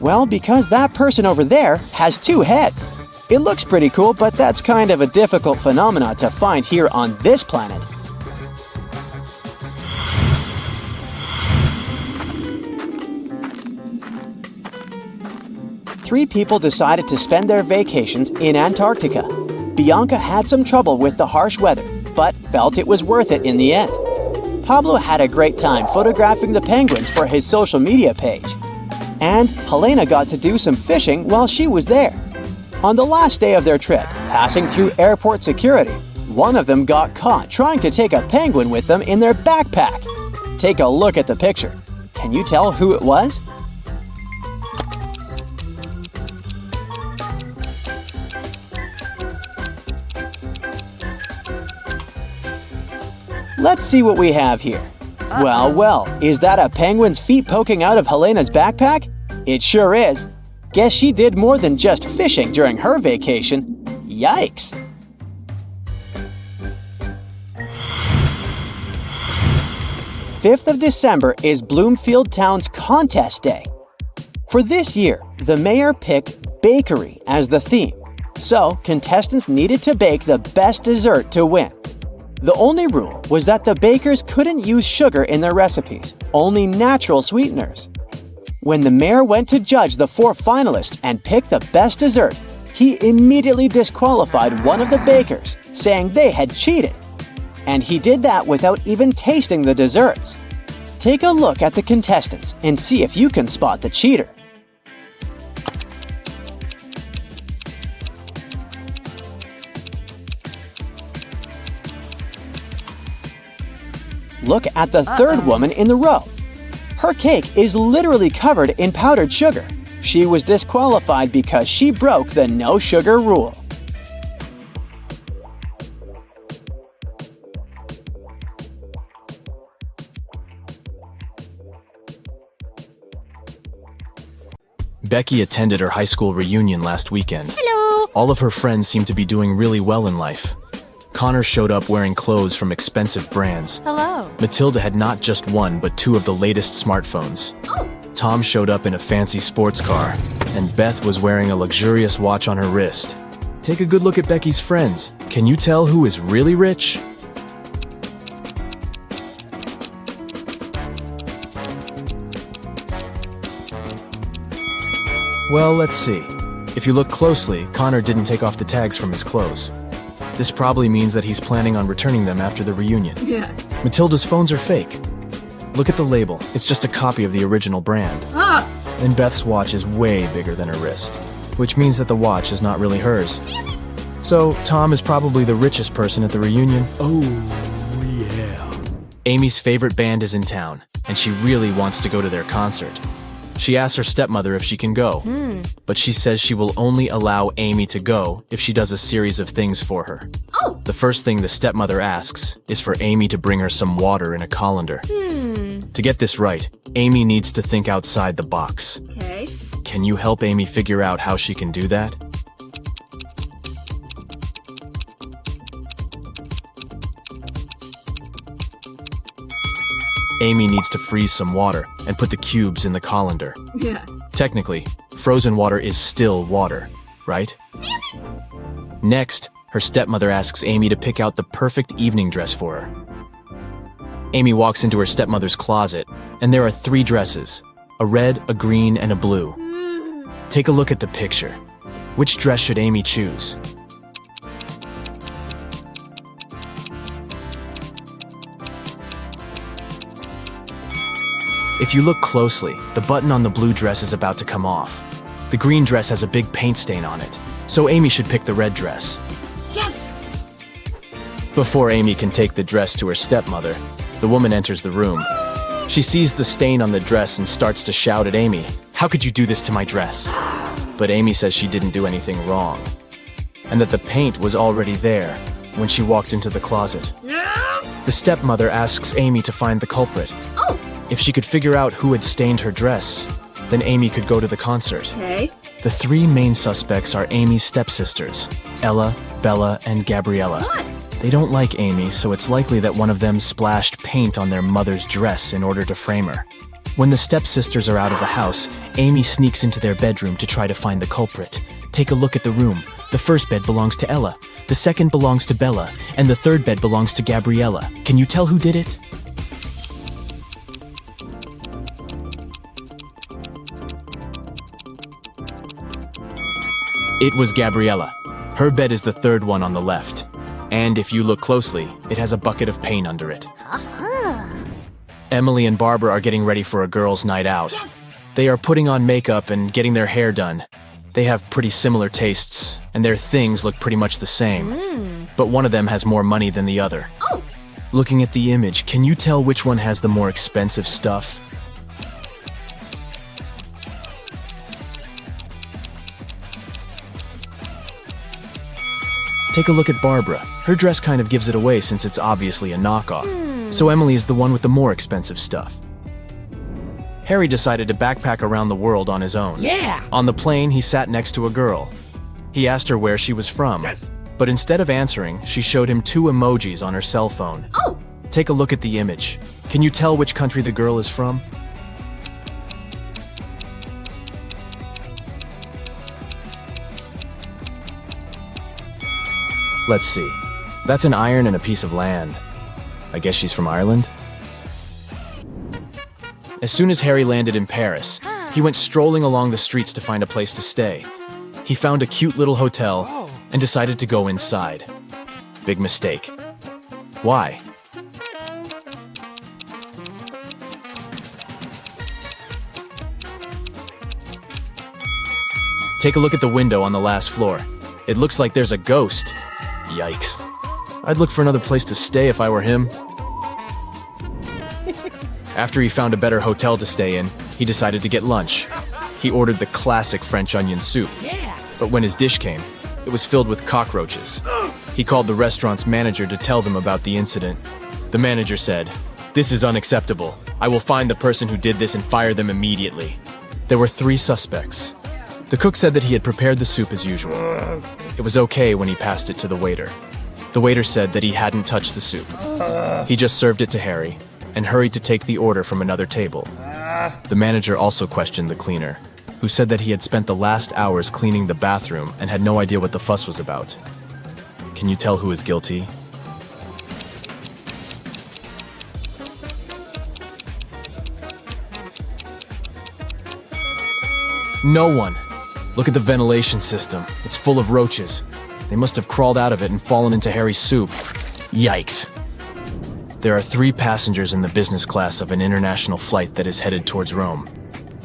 Well, because that person over there has two heads. It looks pretty cool, but that's kind of a difficult phenomenon to find here on this planet. Three people decided to spend their vacations in Antarctica. Bianca had some trouble with the harsh weather, but felt it was worth it in the end. Pablo had a great time photographing the penguins for his social media page. And Helena got to do some fishing while she was there. On the last day of their trip, passing through airport security, one of them got caught trying to take a penguin with them in their backpack. Take a look at the picture. Can you tell who it was? Let's see what we have here. Well, is that a penguin's feet poking out of Helena's backpack? It sure is. Guess she did more than just fishing during her vacation. Yikes! December 5th is Bloomfield Town's Contest Day. For this year, the mayor picked bakery as the theme, so contestants needed to bake the best dessert to win. The only rule was that the bakers couldn't use sugar in their recipes, only natural sweeteners. When the mayor went to judge the 4 finalists and pick the best dessert, he immediately disqualified one of the bakers, saying they had cheated. And he did that without even tasting the desserts. Take a look at the contestants and see if you can spot the cheater. Look at the third woman in the row. Her cake is literally covered in powdered sugar. She was disqualified because she broke the no sugar rule. Becky attended her high school reunion last weekend. Hello! All of her friends seemed to be doing really well in life. Connor showed up wearing clothes from expensive brands. Hello! Matilda had not just one, but 2 of the latest smartphones. Oh! Tom showed up in a fancy sports car, and Beth was wearing a luxurious watch on her wrist. Take a good look at Becky's friends. Can you tell who is really rich? Well, let's see. If you look closely, Connor didn't take off the tags from his clothes. This probably means that he's planning on returning them after the reunion. Yeah. Matilda's phones are fake. Look at the label. It's just a copy of the original brand. Ah! And Beth's watch is way bigger than her wrist, which means that the watch is not really hers. So, Tom is probably the richest person at the reunion. Oh, yeah. Amy's favorite band is in town, and she really wants to go to their concert. She asks her stepmother if she can go, but she says she will only allow Amy to go if she does a series of things for her. Oh! The first thing the stepmother asks is for Amy to bring her some water in a colander. To get this right, Amy needs to think outside the box. Okay. Can you help Amy figure out how she can do that? Amy needs to freeze some water and put the cubes in the colander. Yeah. Technically, frozen water is still water, right? Next, her stepmother asks Amy to pick out the perfect evening dress for her. Amy walks into her stepmother's closet, and there are 3 dresses, a red, a green, and a blue. Take a look at the picture. Which dress should Amy choose? If you look closely, the button on the blue dress is about to come off. The green dress has a big paint stain on it, so Amy should pick the red dress. Yes! Before Amy can take the dress to her stepmother, the woman enters the room. She sees the stain on the dress and starts to shout at Amy, "How could you do this to my dress?" But Amy says she didn't do anything wrong, and that the paint was already there when she walked into the closet. The stepmother asks Amy to find the culprit. If she could figure out who had stained her dress, then Amy could go to the concert. Okay. The three main suspects are Amy's stepsisters, Ella, Bella, and Gabriella. What? They don't like Amy, so it's likely that one of them splashed paint on their mother's dress in order to frame her. When the stepsisters are out of the house, Amy sneaks into their bedroom to try to find the culprit. Take a look at the room. The first bed belongs to Ella, the second belongs to Bella, and the third bed belongs to Gabriella. Can you tell who did it? It was Gabriella. Her bed is the third one on the left. And if you look closely, it has a bucket of paint under it. Emily and Barbara are getting ready for a girls' night out. Yes! They are putting on makeup and getting their hair done. They have pretty similar tastes, and their things look pretty much the same. But one of them has more money than the other. Oh! Looking at the image, can you tell which one has the more expensive stuff? Take a look at Barbara. Her dress kind of gives it away since it's obviously a knockoff. So Emily is the one with the more expensive stuff. Harry decided to backpack around the world on his own. Yeah! On the plane, he sat next to a girl. He asked her where she was from. Yes. But instead of answering, she showed him 2 emojis on her cell phone. Oh! Take a look at the image. Can you tell which country the girl is from? Let's see. That's an iron and a piece of land. I guess she's from Ireland? As soon as Harry landed in Paris, he went strolling along the streets to find a place to stay. He found a cute little hotel and decided to go inside. Big mistake. Why? Take a look at the window on the last floor. It looks like there's a ghost. Yikes. I'd look for another place to stay if I were him. After he found a better hotel to stay in, he decided to get lunch. He ordered the classic French onion soup. But when his dish came, it was filled with cockroaches. He called the restaurant's manager to tell them about the incident. The manager said, "This is unacceptable. I will find the person who did this and fire them immediately." There were 3 suspects. The cook said that he had prepared the soup as usual. It was okay when he passed it to the waiter. The waiter said that he hadn't touched the soup. He just served it to Harry and hurried to take the order from another table. The manager also questioned the cleaner, who said that he had spent the last hours cleaning the bathroom and had no idea what the fuss was about. Can you tell who is guilty? No one. Look at the ventilation system. It's full of roaches. They must have crawled out of it and fallen into Harry's soup. Yikes. There are 3 passengers in the business class of an international flight that is headed towards Rome.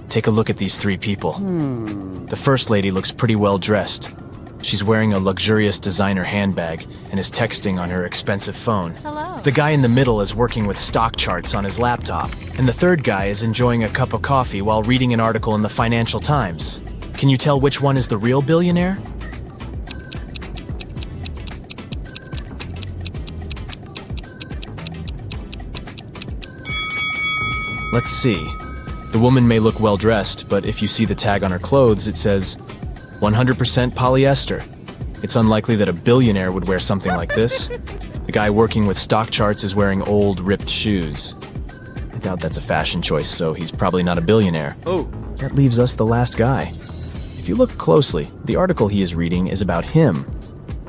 Take a look at these 3 people. The first lady looks pretty well dressed. She's wearing a luxurious designer handbag and is texting on her expensive phone. Hello. The guy in the middle is working with stock charts on his laptop, and the third guy is enjoying a cup of coffee while reading an article in the Financial Times. Can you tell which one is the real billionaire? Let's see. The woman may look well dressed, but if you see the tag on her clothes, it says 100% polyester. It's unlikely that a billionaire would wear something like this. The guy working with stock charts is wearing old, ripped shoes. I doubt that's a fashion choice, so he's probably not a billionaire. Oh. That leaves us the last guy. If you look closely, the article he is reading is about him.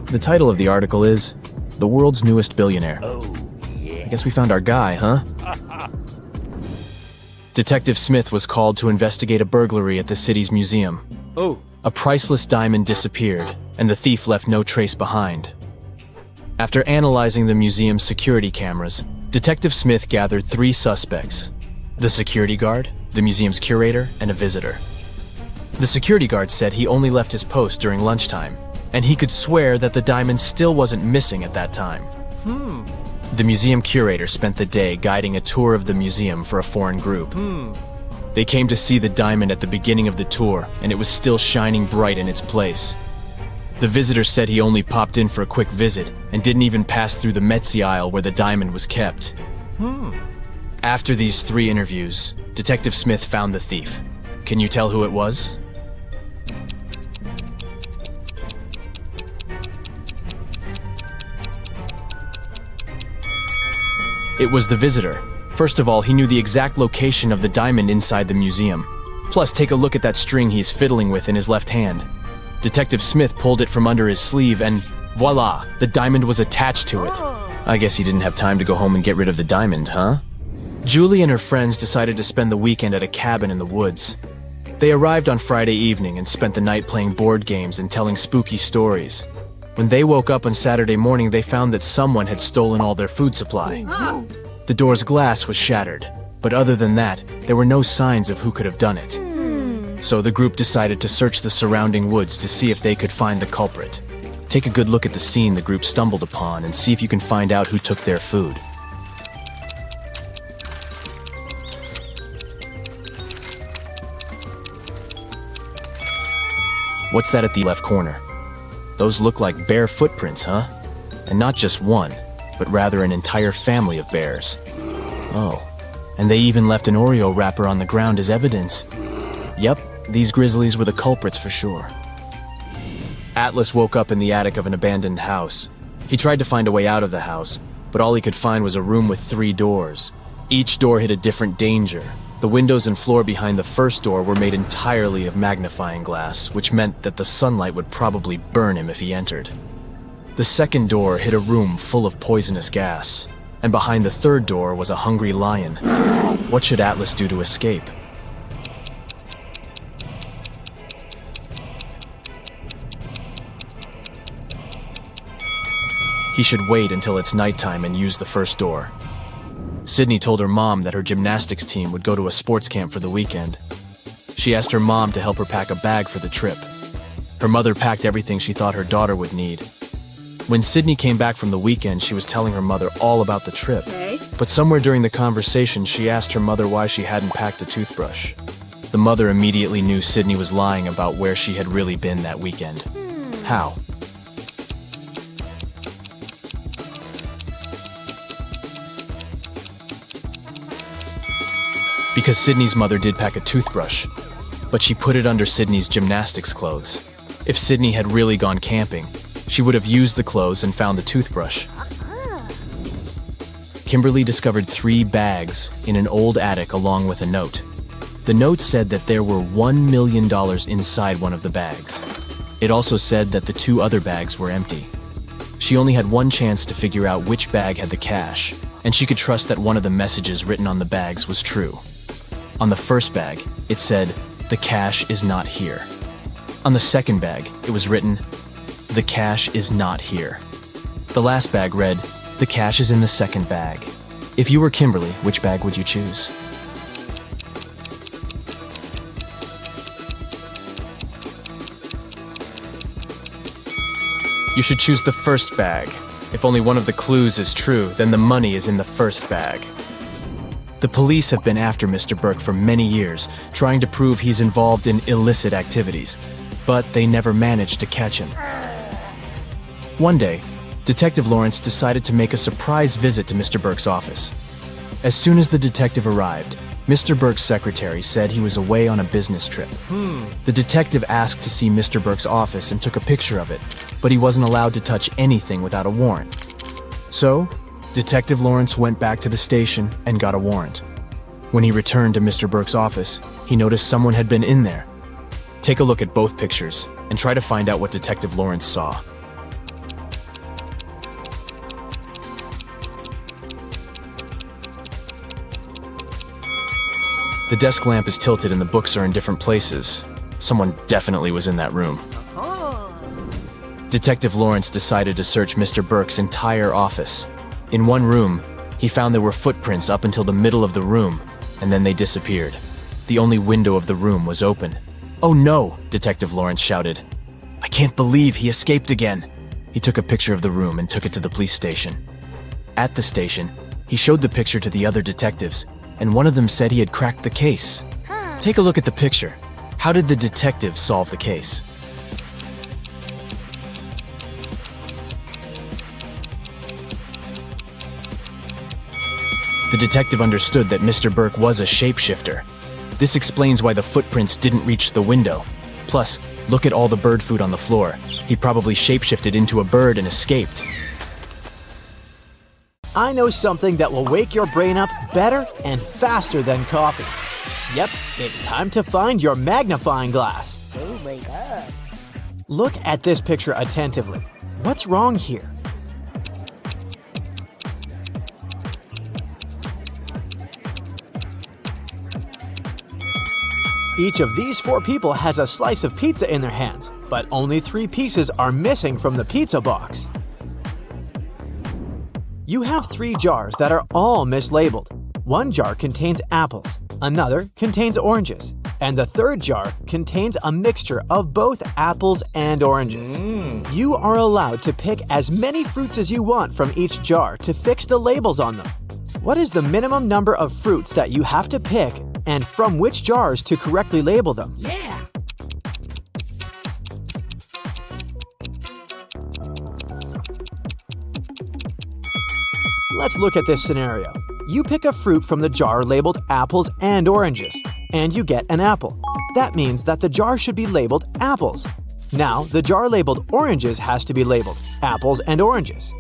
The title of the article is The World's Newest Billionaire. I guess we found our guy, huh? Detective Smith was called to investigate a burglary at the city's museum. Oh. A priceless diamond disappeared, and the thief left no trace behind. After analyzing the museum's security cameras, Detective Smith gathered 3 suspects: the security guard, the museum's curator, and a visitor. The security guard said he only left his post during lunchtime, and he could swear that the diamond still wasn't missing at that time. The museum curator spent the day guiding a tour of the museum for a foreign group. They came to see the diamond at the beginning of the tour, and it was still shining bright in its place. The visitor said he only popped in for a quick visit and didn't even pass through the Metzi aisle where the diamond was kept. After these 3 interviews, Detective Smith found the thief. Can you tell who it was? It was the visitor. First of all, he knew the exact location of the diamond inside the museum. Plus, take a look at that string he's fiddling with in his left hand. Detective Smith pulled it from under his sleeve and voila, the diamond was attached to it. I guess he didn't have time to go home and get rid of the diamond, huh? Julie and her friends decided to spend the weekend at a cabin in the woods. They arrived on Friday evening and spent the night playing board games and telling spooky stories. When they woke up on Saturday morning, they found that someone had stolen all their food supply. The door's glass was shattered, but other than that, there were no signs of who could have done it. So the group decided to search the surrounding woods to see if they could find the culprit. Take a good look at the scene the group stumbled upon and see if you can find out who took their food. What's that at the left corner? Those look like bear footprints, huh? And not just one, but rather an entire family of bears. Oh, and they even left an Oreo wrapper on the ground as evidence. Yep, these grizzlies were the culprits for sure. Atlas woke up in the attic of an abandoned house. He tried to find a way out of the house, but all he could find was a room with 3 doors. Each door hid a different danger. The windows and floor behind the first door were made entirely of magnifying glass, which meant that the sunlight would probably burn him if he entered. The second door hid a room full of poisonous gas, and behind the third door was a hungry lion. What should Atlas do to escape? He should wait until it's nighttime and use the first door. Sydney told her mom that her gymnastics team would go to a sports camp for the weekend. She asked her mom to help her pack a bag for the trip. Her mother packed everything she thought her daughter would need. When Sydney came back from the weekend, she was telling her mother all about the trip. But somewhere during the conversation, she asked her mother why she hadn't packed a toothbrush. The mother immediately knew Sydney was lying about where she had really been that weekend. How? Because Sydney's mother did pack a toothbrush, but she put it under Sydney's gymnastics clothes. If Sydney had really gone camping, she would have used the clothes and found the toothbrush. Kimberly discovered 3 bags in an old attic along with a note. The note said that there were $1 million inside one of the bags. It also said that the 2 other bags were empty. She only had one chance to figure out which bag had the cash, and she could trust that one of the messages written on the bags was true. On the first bag, it said, "The cash is not here." On the second bag, it was written, "The cash is not here." The last bag read, "The cash is in the second bag." If you were Kimberly, which bag would you choose? You should choose the first bag. If only one of the clues is true, then the money is in the first bag. The police have been after Mr. Burke for many years, trying to prove he's involved in illicit activities, but they never managed to catch him. One day, Detective Lawrence decided to make a surprise visit to Mr. Burke's office. As soon as the detective arrived, Mr. Burke's secretary said he was away on a business trip. The detective asked to see Mr. Burke's office and took a picture of it, but he wasn't allowed to touch anything without a warrant. So, Detective Lawrence went back to the station and got a warrant. When he returned to Mr. Burke's office, he noticed someone had been in there. Take a look at both pictures and try to find out what Detective Lawrence saw. The desk lamp is tilted and the books are in different places. Someone definitely was in that room. Detective Lawrence decided to search Mr. Burke's entire office. In one room, he found there were footprints up until the middle of the room, and then they disappeared. The only window of the room was open. "Oh no!" Detective Lawrence shouted. "I can't believe he escaped again." He took a picture of the room and took it to the police station. At the station, he showed the picture to the other detectives, and one of them said he had cracked the case. Take a look at the picture. How did the detective solve the case? The detective understood that Mr. Burke was a shapeshifter. This explains why the footprints didn't reach the window. Plus, look at all the bird food on the floor. He probably shapeshifted into a bird and escaped. I know something that will wake your brain up better and faster than coffee. Yep, it's time to find your magnifying glass. Oh my god. Look at this picture attentively. What's wrong here? Each of these 4 people has a slice of pizza in their hands, but only 3 pieces are missing from the pizza box. You have 3 jars that are all mislabeled. One jar contains apples, another contains oranges, and the third jar contains a mixture of both apples and oranges. You are allowed to pick as many fruits as you want from each jar to fix the labels on them. What is the minimum number of fruits that you have to pick and from which jars to correctly label them? Yeah. Let's look at this scenario. You pick a fruit from the jar labeled apples and oranges, and you get an apple. That means that the jar should be labeled apples. Now, the jar labeled oranges has to be labeled apples and oranges.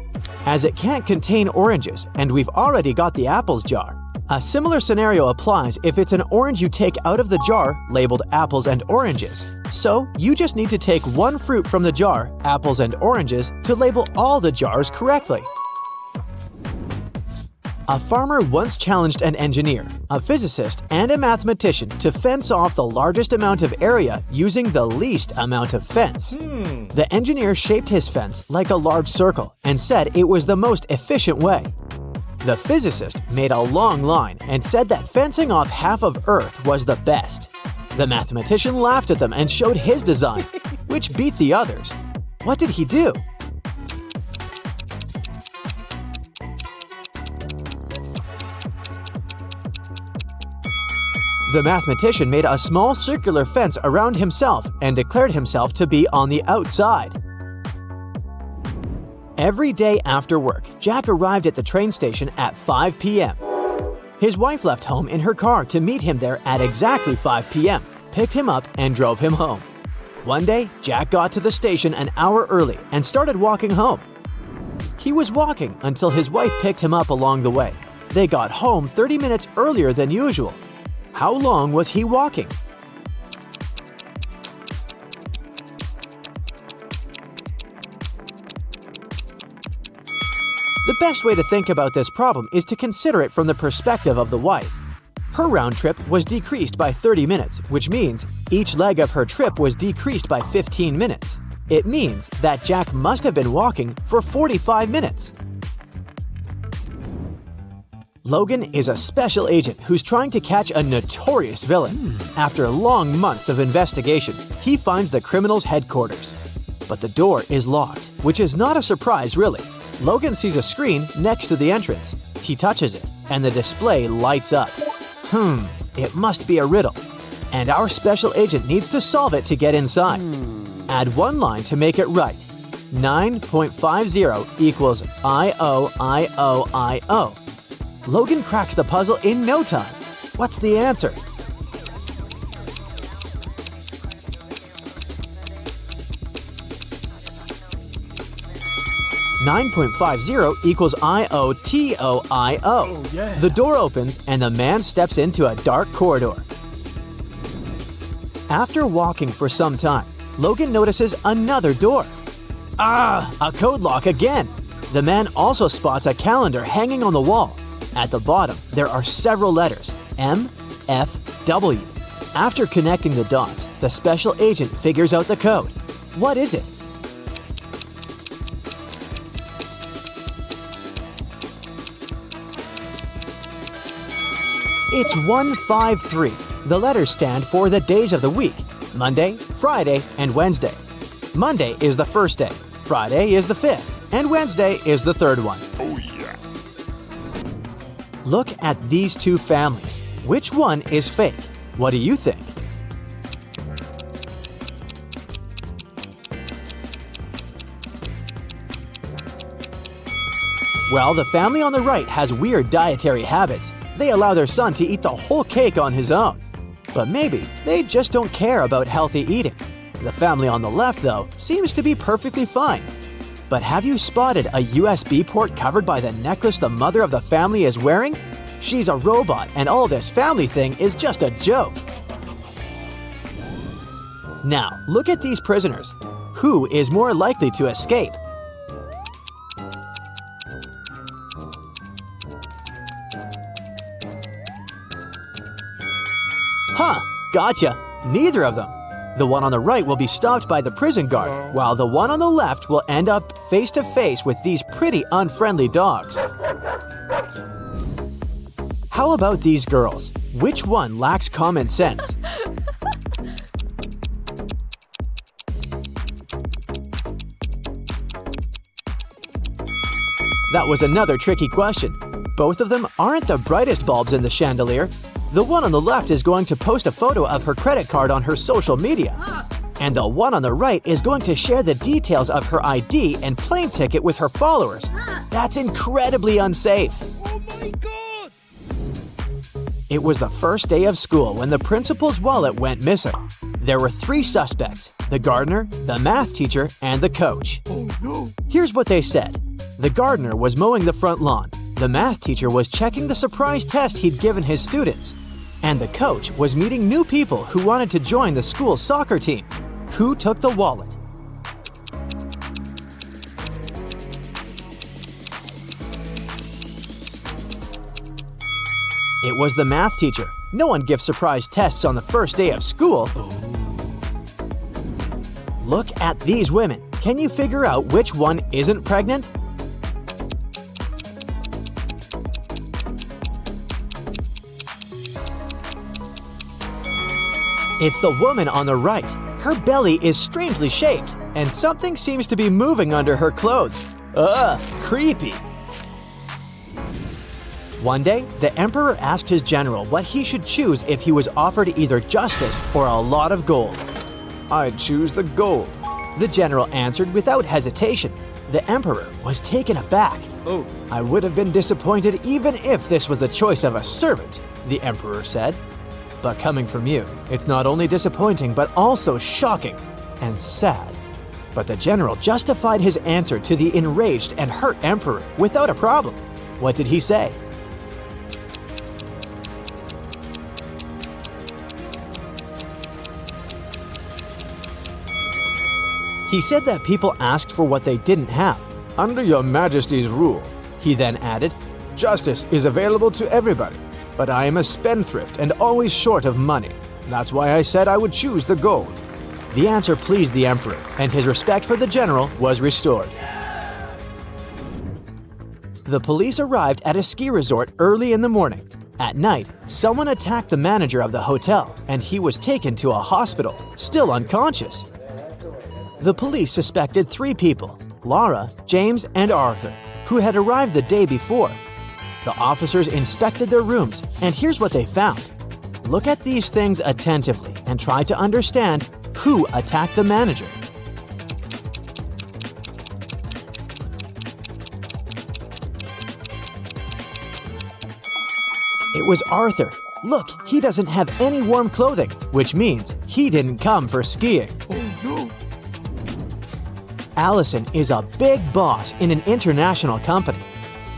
As it can't contain oranges, and we've already got the apples jar. A similar scenario applies if it's an orange you take out of the jar labeled apples and oranges. So, you just need to take one fruit from the jar, apples and oranges, to label all the jars correctly. A farmer once challenged an engineer, a physicist, and a mathematician to fence off the largest amount of area using the least amount of fence. The engineer shaped his fence like a large circle and said it was the most efficient way. The physicist made a long line and said that fencing off half of Earth was the best. The mathematician laughed at them and showed his design, which beat the others. What did he do? The mathematician made a small circular fence around himself and declared himself to be on the outside. Every day after work, Jack arrived at the train station at 5 p.m. His wife left home in her car to meet him there at exactly 5 p.m., picked him up, and drove him home. One day, Jack got to the station an hour early and started walking home. He was walking until his wife picked him up along the way. They got home 30 minutes earlier than usual. How long was he walking? The best way to think about this problem is to consider it from the perspective of the wife. Her round trip was decreased by 30 minutes, which means each leg of her trip was decreased by 15 minutes. It means that Jack must have been walking for 45 minutes. Logan is a special agent who's trying to catch a notorious villain. After long months of investigation, he finds the criminal's headquarters. But the door is locked, which is not a surprise really. Logan sees a screen next to the entrance. He touches it, and the display lights up. It must be a riddle. And our special agent needs to solve it to get inside. Add one line to make it right. 9.50 equals I-O-I-O-I-O. Logan cracks the puzzle in no time. What's the answer? $9.50 equals I-O-T-O-I-O. Oh, yeah. The door opens and the man steps into a dark corridor. After walking for some time, Logan notices another door. A code lock again. The man also spots a calendar hanging on the wall. At the bottom, there are several letters, M, F, W. After connecting the dots, the special agent figures out the code. What is it? It's 153. The letters stand for the days of the week: Monday, Friday, and Wednesday. Monday is the first day, Friday is the fifth, and Wednesday is the third one. Oh, yeah. Look at these two families. Which one is fake? What do you think? Well, the family on the right has weird dietary habits. They allow their son to eat the whole cake on his own. But maybe they just don't care about healthy eating. The family on the left, though, seems to be perfectly fine. But have you spotted a USB port covered by the necklace the mother of the family is wearing? She's a robot, and all this family thing is just a joke. Now, look at these prisoners. Who is more likely to escape? Huh, gotcha. Neither of them. The one on the right will be stopped by the prison guard, while the one on the left will end up face to face with these pretty unfriendly dogs. How about these girls? Which one lacks common sense? That was another tricky question. Both of them aren't the brightest bulbs in the chandelier. The one on the left is going to post a photo of her credit card on her social media. And the one on the right is going to share the details of her ID and plane ticket with her followers. That's incredibly unsafe. Oh my god! It was the first day of school when the principal's wallet went missing. There were 3 suspects: the gardener, the math teacher, and the coach. Oh no! Here's what they said. The gardener was mowing the front lawn. The math teacher was checking the surprise test he'd given his students. And the coach was meeting new people who wanted to join the school's soccer team. Who took the wallet? It was the math teacher. No one gives surprise tests on the first day of school. Look at these women. Can you figure out which one isn't pregnant? It's the woman on the right. Her belly is strangely shaped, and something seems to be moving under her clothes. Ugh, creepy. One day, the emperor asked his general what he should choose if he was offered either justice or a lot of gold. "I'd choose the gold," the general answered without hesitation. The emperor was taken aback. Oh. "I would have been disappointed even if this was the choice of a servant," the emperor said. "But coming from you, it's not only disappointing but also shocking and sad." But the general justified his answer to the enraged and hurt emperor without a problem. What did he say? He said that people asked for what they didn't have. "Under your majesty's rule," he then added, "justice is available to everybody. But I am a spendthrift and always short of money. That's why I said I would choose the gold." The answer pleased the emperor, and his respect for the general was restored. The police arrived at a ski resort early in the morning. At night, someone attacked the manager of the hotel, and he was taken to a hospital, still unconscious. The police suspected 3 people, Laura, James, and Arthur, who had arrived the day before. The officers inspected their rooms, and here's what they found. Look at these things attentively and try to understand who attacked the manager. It was Arthur. Look, he doesn't have any warm clothing, which means he didn't come for skiing. Oh no! Allison is a big boss in an international company.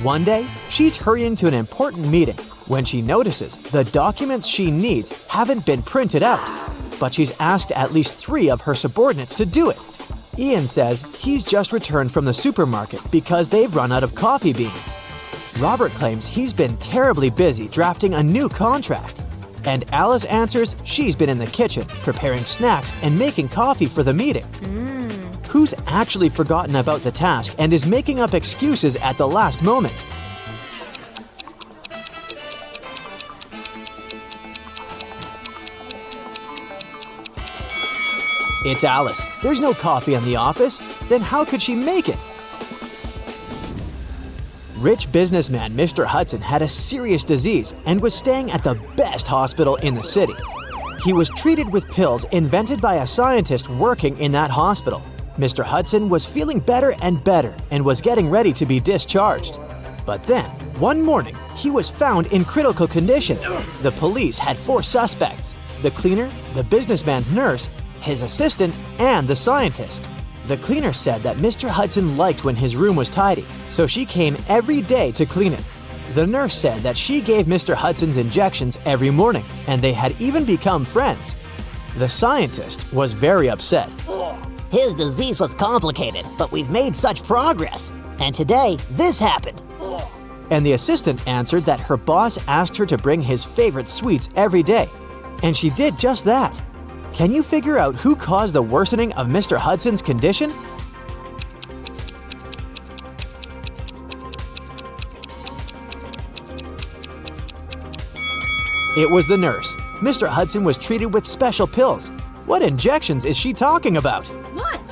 One day, she's hurrying to an important meeting when she notices the documents she needs haven't been printed out, but she's asked at least 3 of her subordinates to do it. Ian says he's just returned from the supermarket because they've run out of coffee beans. Robert claims he's been terribly busy drafting a new contract. And Alice answers she's been in the kitchen preparing snacks and making coffee for the meeting. Who's actually forgotten about the task and is making up excuses at the last moment? It's Alice. There's no coffee in the office. Then how could she make it? Rich businessman Mr. Hudson had a serious disease and was staying at the best hospital in the city. He was treated with pills invented by a scientist working in that hospital. Mr. Hudson was feeling better and better and was getting ready to be discharged. But then, one morning, he was found in critical condition. The police had 4 suspects: the cleaner, the businessman's nurse, his assistant, and the scientist. The cleaner said that Mr. Hudson liked when his room was tidy, so she came every day to clean it. The nurse said that she gave Mr. Hudson's injections every morning, and they had even become friends. The scientist was very upset. His disease was complicated, but we've made such progress. And today, this happened. And the assistant answered that her boss asked her to bring his favorite sweets every day. And she did just that. Can you figure out who caused the worsening of Mr. Hudson's condition? It was the nurse. Mr. Hudson was treated with special pills. What injections is she talking about? What?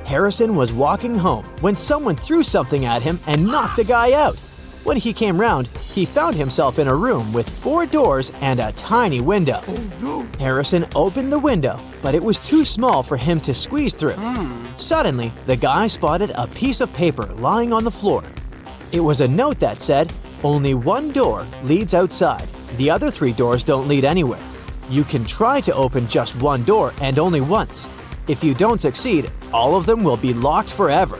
Harrison was walking home when someone threw something at him and knocked the guy out. When he came round, he found himself in a room with 4 doors and a tiny window. Harrison opened the window, but it was too small for him to squeeze through. Suddenly, the guy spotted a piece of paper lying on the floor. It was a note that said, "Only one door leads outside. The other 3 doors don't lead anywhere. You can try to open just one door and only once. If you don't succeed, all of them will be locked forever."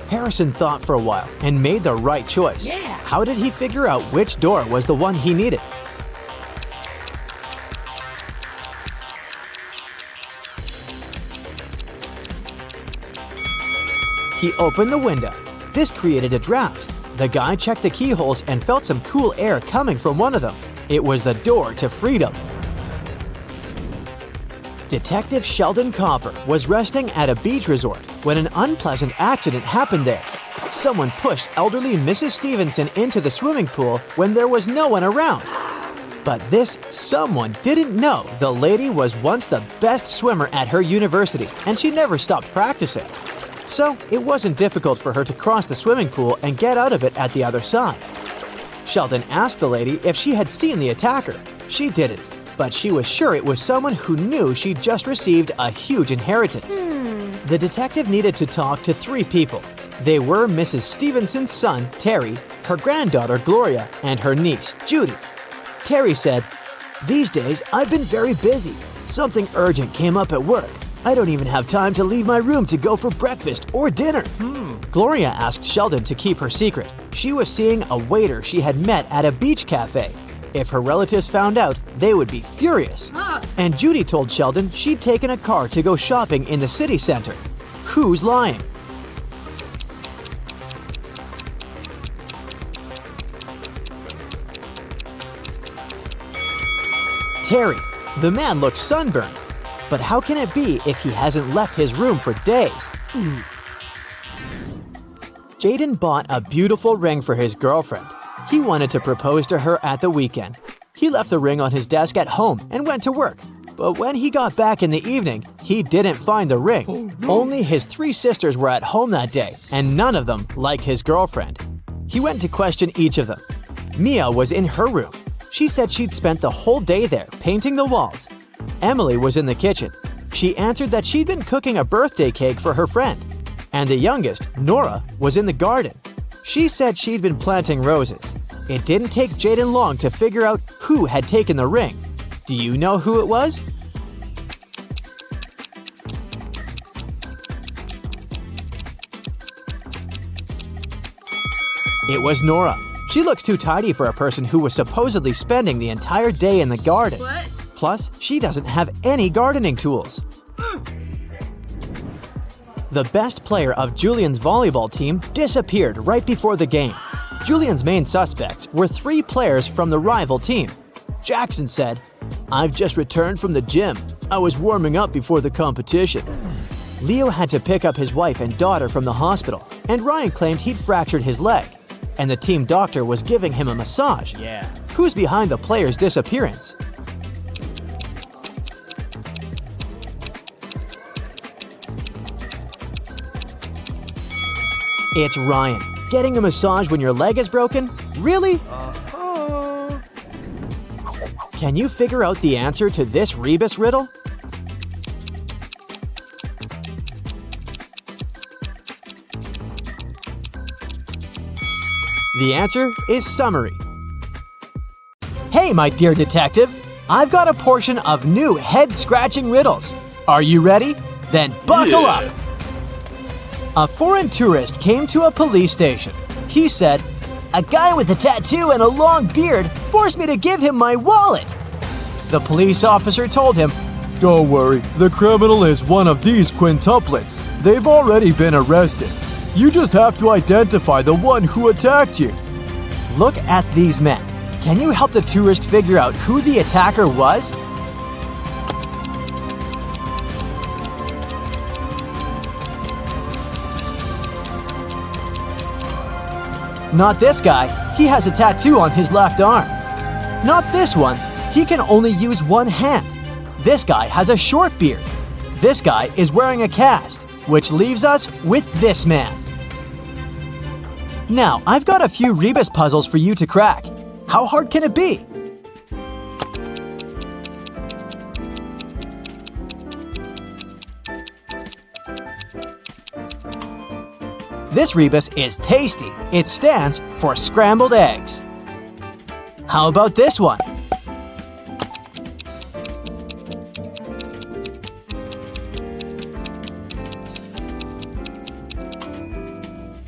Harrison thought for a while and made the right choice. How did he figure out which door was the one he needed? He opened the window. This created a draft. The guy checked the keyholes and felt some cool air coming from one of them. It was the door to freedom. Detective Sheldon Copper was resting at a beach resort when an unpleasant accident happened there. Someone pushed elderly Mrs. Stevenson into the swimming pool when there was no one around. But this someone didn't know the lady was once the best swimmer at her university and she never stopped practicing. So it wasn't difficult for her to cross the swimming pool and get out of it at the other side. Sheldon asked the lady if she had seen the attacker. She didn't, but she was sure it was someone who knew she'd just received a huge inheritance. The detective needed to talk to 3 people. They were Mrs. Stevenson's son, Terry, her granddaughter, Gloria, and her niece, Judy. Terry said, "These days, I've been very busy. Something urgent came up at work. I don't even have time to leave my room to go for breakfast or dinner." Gloria asked Sheldon to keep her secret. She was seeing a waiter she had met at a beach cafe. If her relatives found out, they would be furious. And Judy told Sheldon she'd taken a car to go shopping in the city center. Who's lying? Terry. The man looks sunburned. But how can it be if he hasn't left his room for days? Jaden bought a beautiful ring for his girlfriend. He wanted to propose to her at the weekend. He left the ring on his desk at home and went to work. But when he got back in the evening, he didn't find the ring. Only his 3 sisters were at home that day, and none of them liked his girlfriend. He went to question each of them. Mia was in her room. She said she'd spent the whole day there painting the walls. Emily was in the kitchen. She answered that she'd been cooking a birthday cake for her friend. And the youngest, Nora, was in the garden. She said she'd been planting roses. It didn't take Jaden long to figure out who had taken the ring. Do you know who it was? It was Nora. She looks too tidy for a person who was supposedly spending the entire day in the garden. What? Plus, she doesn't have any gardening tools. The best player of Julian's volleyball team disappeared right before the game. Julian's main suspects were 3 players from the rival team. Jackson said, "I've just returned from the gym. I was warming up before the competition." Leo had to pick up his wife and daughter from the hospital, and Ryan claimed he'd fractured his leg. And the team doctor was giving him a massage. Who's behind the player's disappearance? It's Ryan. getting a massage when your leg is broken? Really? Can you figure out the answer to this rebus riddle? The answer is summary. Hey, my dear detective, I've got a portion of new head-scratching riddles. Are you ready? Then buckle up! A foreign tourist came to a police station. He said, "A guy with a tattoo and a long beard forced me to give him my wallet." The police officer told him, "Don't worry, the criminal is one of these quintuplets. They've already been arrested. You just have to identify the one who attacked you." Look at these men. Can you help the tourist figure out who the attacker was? Not this guy. He has a tattoo on his left arm. Not this one. He can only use one hand. This guy has a short beard. This guy is wearing a cast, which leaves us with this man. Now, I've got a few rebus puzzles for you to crack. How hard can it be? This rebus is tasty. It stands for scrambled eggs. How about this one?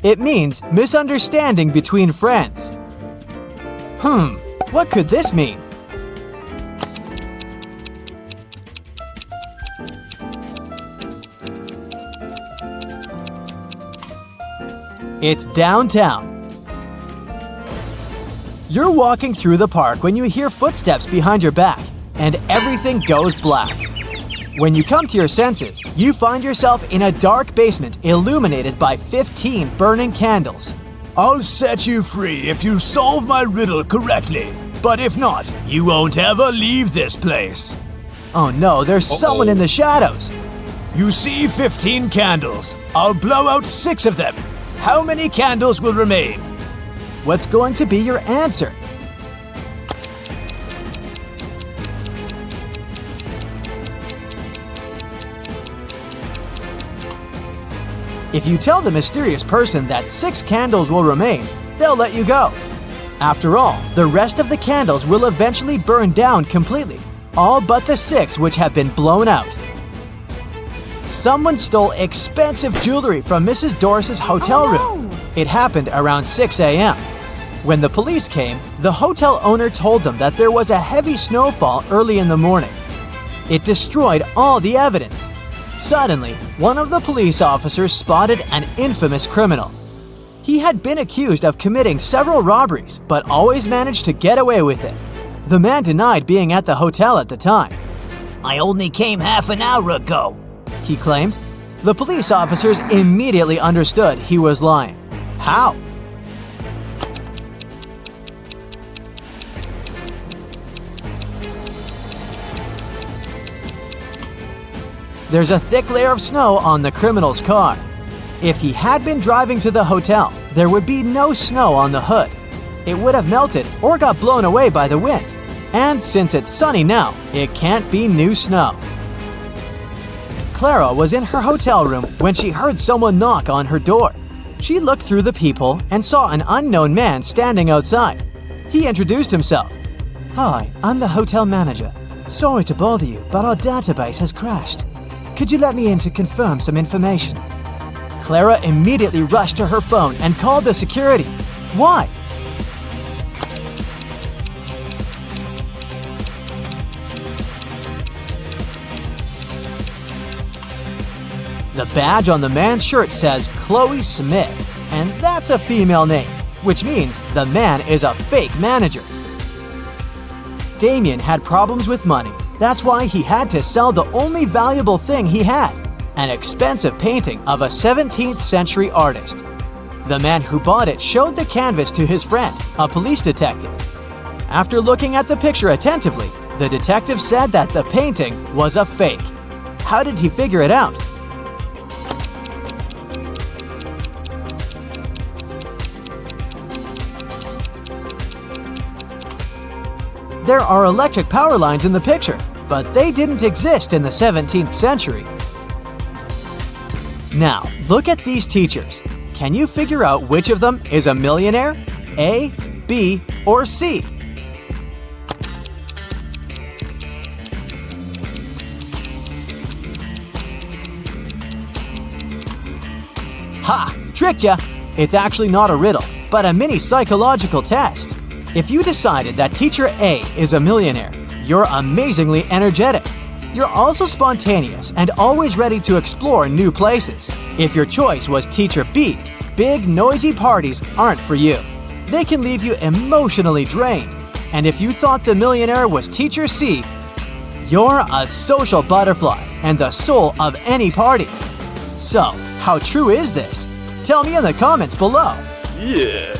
It means misunderstanding between friends. What could this mean? It's downtown. You're walking through the park when you hear footsteps behind your back, and everything goes black. When you come to your senses, you find yourself in a dark basement illuminated by 15 burning candles. I'll set you free if you solve my riddle correctly. But if not, you won't ever leave this place. Oh no, there's someone in the shadows. You see 15 candles. I'll blow out 6 of them. How many candles will remain? What's going to be your answer? If you tell the mysterious person that 6 candles will remain, they'll let you go. After all, the rest of the candles will eventually burn down completely, all but the 6 which have been blown out. Someone stole expensive jewelry from Mrs. Doris's hotel room. It happened around 6 a.m. When the police came, the hotel owner told them that there was a heavy snowfall early in the morning. It destroyed all the evidence. Suddenly, one of the police officers spotted an infamous criminal. He had been accused of committing several robberies, but always managed to get away with it. The man denied being at the hotel at the time. I only came half an hour ago, he claimed. The police officers immediately understood he was lying. How? There's a thick layer of snow on the criminal's car. If he had been driving to the hotel, there would be no snow on the hood. It would have melted or got blown away by the wind. And since it's sunny now, it can't be new snow. Clara was in her hotel room when she heard someone knock on her door. She looked through the peephole and saw an unknown man standing outside. He introduced himself. "Hi, I'm the hotel manager. Sorry to bother you, but our database has crashed. Could you let me in to confirm some information?" Clara immediately rushed to her phone and called the security. Why? The badge on the man's shirt says Chloe Smith, and that's a female name, which means the man is a fake manager. Damien had problems with money. That's why he had to sell the only valuable thing he had, an expensive painting of a 17th century artist. The man who bought it showed the canvas to his friend, a police detective. After looking at the picture attentively, the detective said that the painting was a fake. How did he figure it out? There are electric power lines in the picture, but they didn't exist in the 17th century. Now, look at these teachers. Can you figure out which of them is a millionaire? A, B, or C? Ha! Tricked ya! It's actually not a riddle, but a mini psychological test. If you decided that teacher A is a millionaire, you're amazingly energetic. You're also spontaneous and always ready to explore new places. If your choice was teacher B, big noisy parties aren't for you. They can leave you emotionally drained. And if you thought the millionaire was teacher C, you're a social butterfly and the soul of any party. So, how true is this? Tell me in the comments below. Yeah.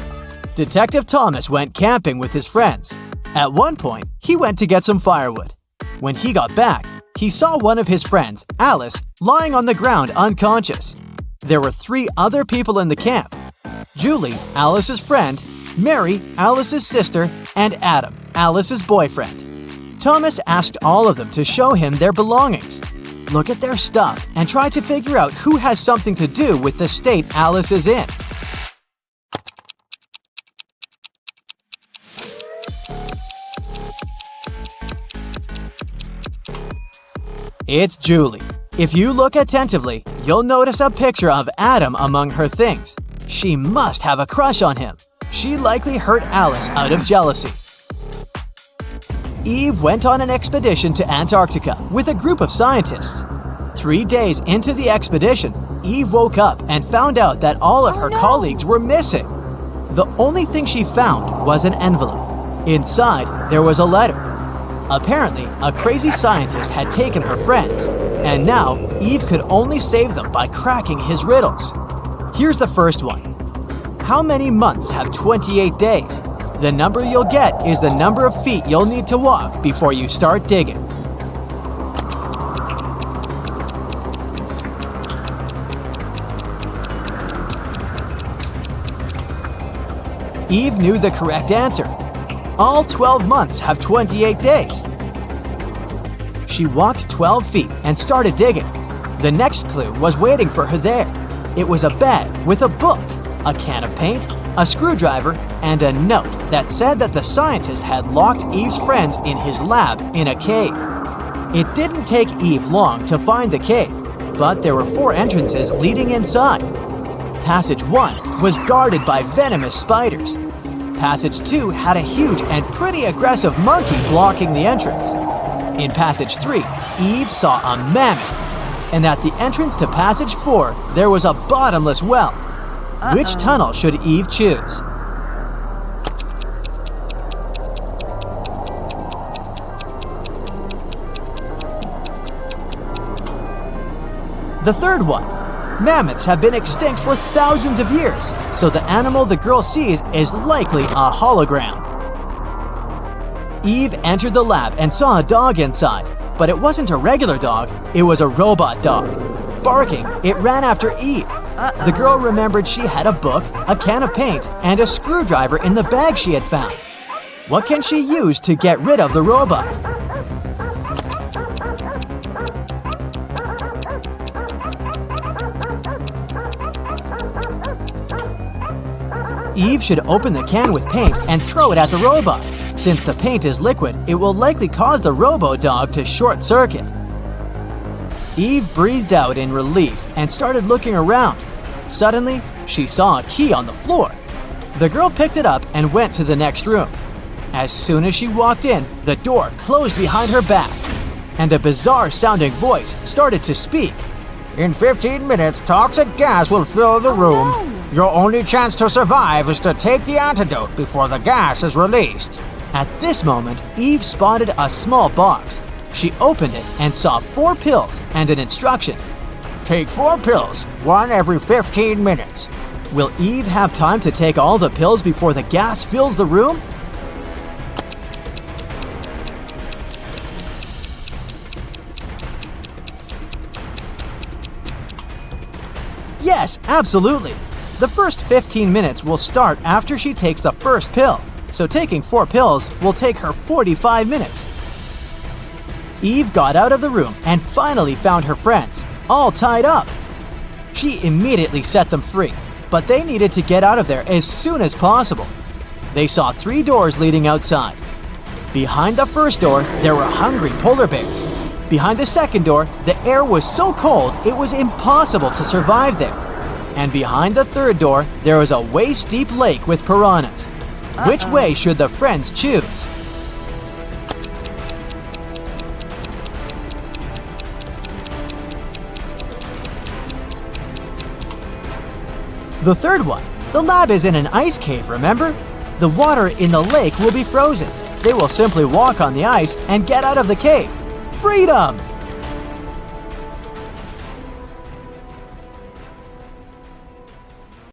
Detective Thomas went camping with his friends. At one point, he went to get some firewood. When he got back, he saw one of his friends, Alice, lying on the ground unconscious. There were 3 other people in the camp: Julie, Alice's friend, Mary, Alice's sister, and Adam, Alice's boyfriend. Thomas asked all of them to show him their belongings. Look at their stuff and try to figure out who has something to do with the state Alice is in. It's Julie. If you look attentively, you'll notice a picture of Adam among her things. She must have a crush on him. She likely hurt Alice out of jealousy. Eve went on an expedition to Antarctica with a group of scientists. 3 days into the expedition, Eve woke up and found out that all of her colleagues were missing. The only thing she found was an envelope. Inside, there was a letter. Apparently, a crazy scientist had taken her friends, and now Eve could only save them by cracking his riddles. Here's the first one. How many months have 28 days? The number you'll get is the number of feet you'll need to walk before you start digging. Eve knew the correct answer. All 12 months have 28 days. She walked 12 feet and started digging. The next clue was waiting for her there. It was a bag with a book, a can of paint, a screwdriver, and a note that said that the scientist had locked Eve's friends in his lab in a cave. It didn't take Eve long to find the cave, but there were 4 entrances leading inside. Passage 1 was guarded by venomous spiders. Passage 2 had a huge and pretty aggressive monkey blocking the entrance. In Passage 3, Eve saw a mammoth. And at the entrance to Passage 4, there was a bottomless well. Which tunnel should Eve choose? The third one. Mammoths have been extinct for thousands of years, so the animal the girl sees is likely a hologram. Eve entered the lab and saw a dog inside, but it wasn't a regular dog, it was a robot dog. Barking, it ran after Eve. The girl remembered she had a book, a can of paint, and a screwdriver in the bag she had found. What can she use to get rid of the robot? Eve should open the can with paint and throw it at the robot. Since the paint is liquid, it will likely cause the robo-dog to short-circuit. Eve breathed out in relief and started looking around. Suddenly, she saw a key on the floor. The girl picked it up and went to the next room. As soon as she walked in, the door closed behind her back, and a bizarre-sounding voice started to speak. In 15 minutes, toxic gas will fill the room. Your only chance to survive is to take the antidote before the gas is released. At this moment, Eve spotted a small box. She opened it and saw 4 pills and an instruction. Take 4 pills, 1 every 15 minutes. Will Eve have time to take all the pills before the gas fills the room? Yes, absolutely. The first 15 minutes will start after she takes the first pill. so taking 4 pills will take her 45 minutes. Eve got out of the room and finally found her friends, all tied up. She immediately set them free, but they needed to get out of there as soon as possible. They saw 3 doors leading outside. Behind the first door, there were hungry polar bears. Behind the second door, the air was so cold it was impossible to survive there. And behind the third door, there was a waist-deep lake with piranhas. Which way should the friends choose? The third one. The lab is in an ice cave, remember? The water in the lake will be frozen. They will simply walk on the ice and get out of the cave. Freedom!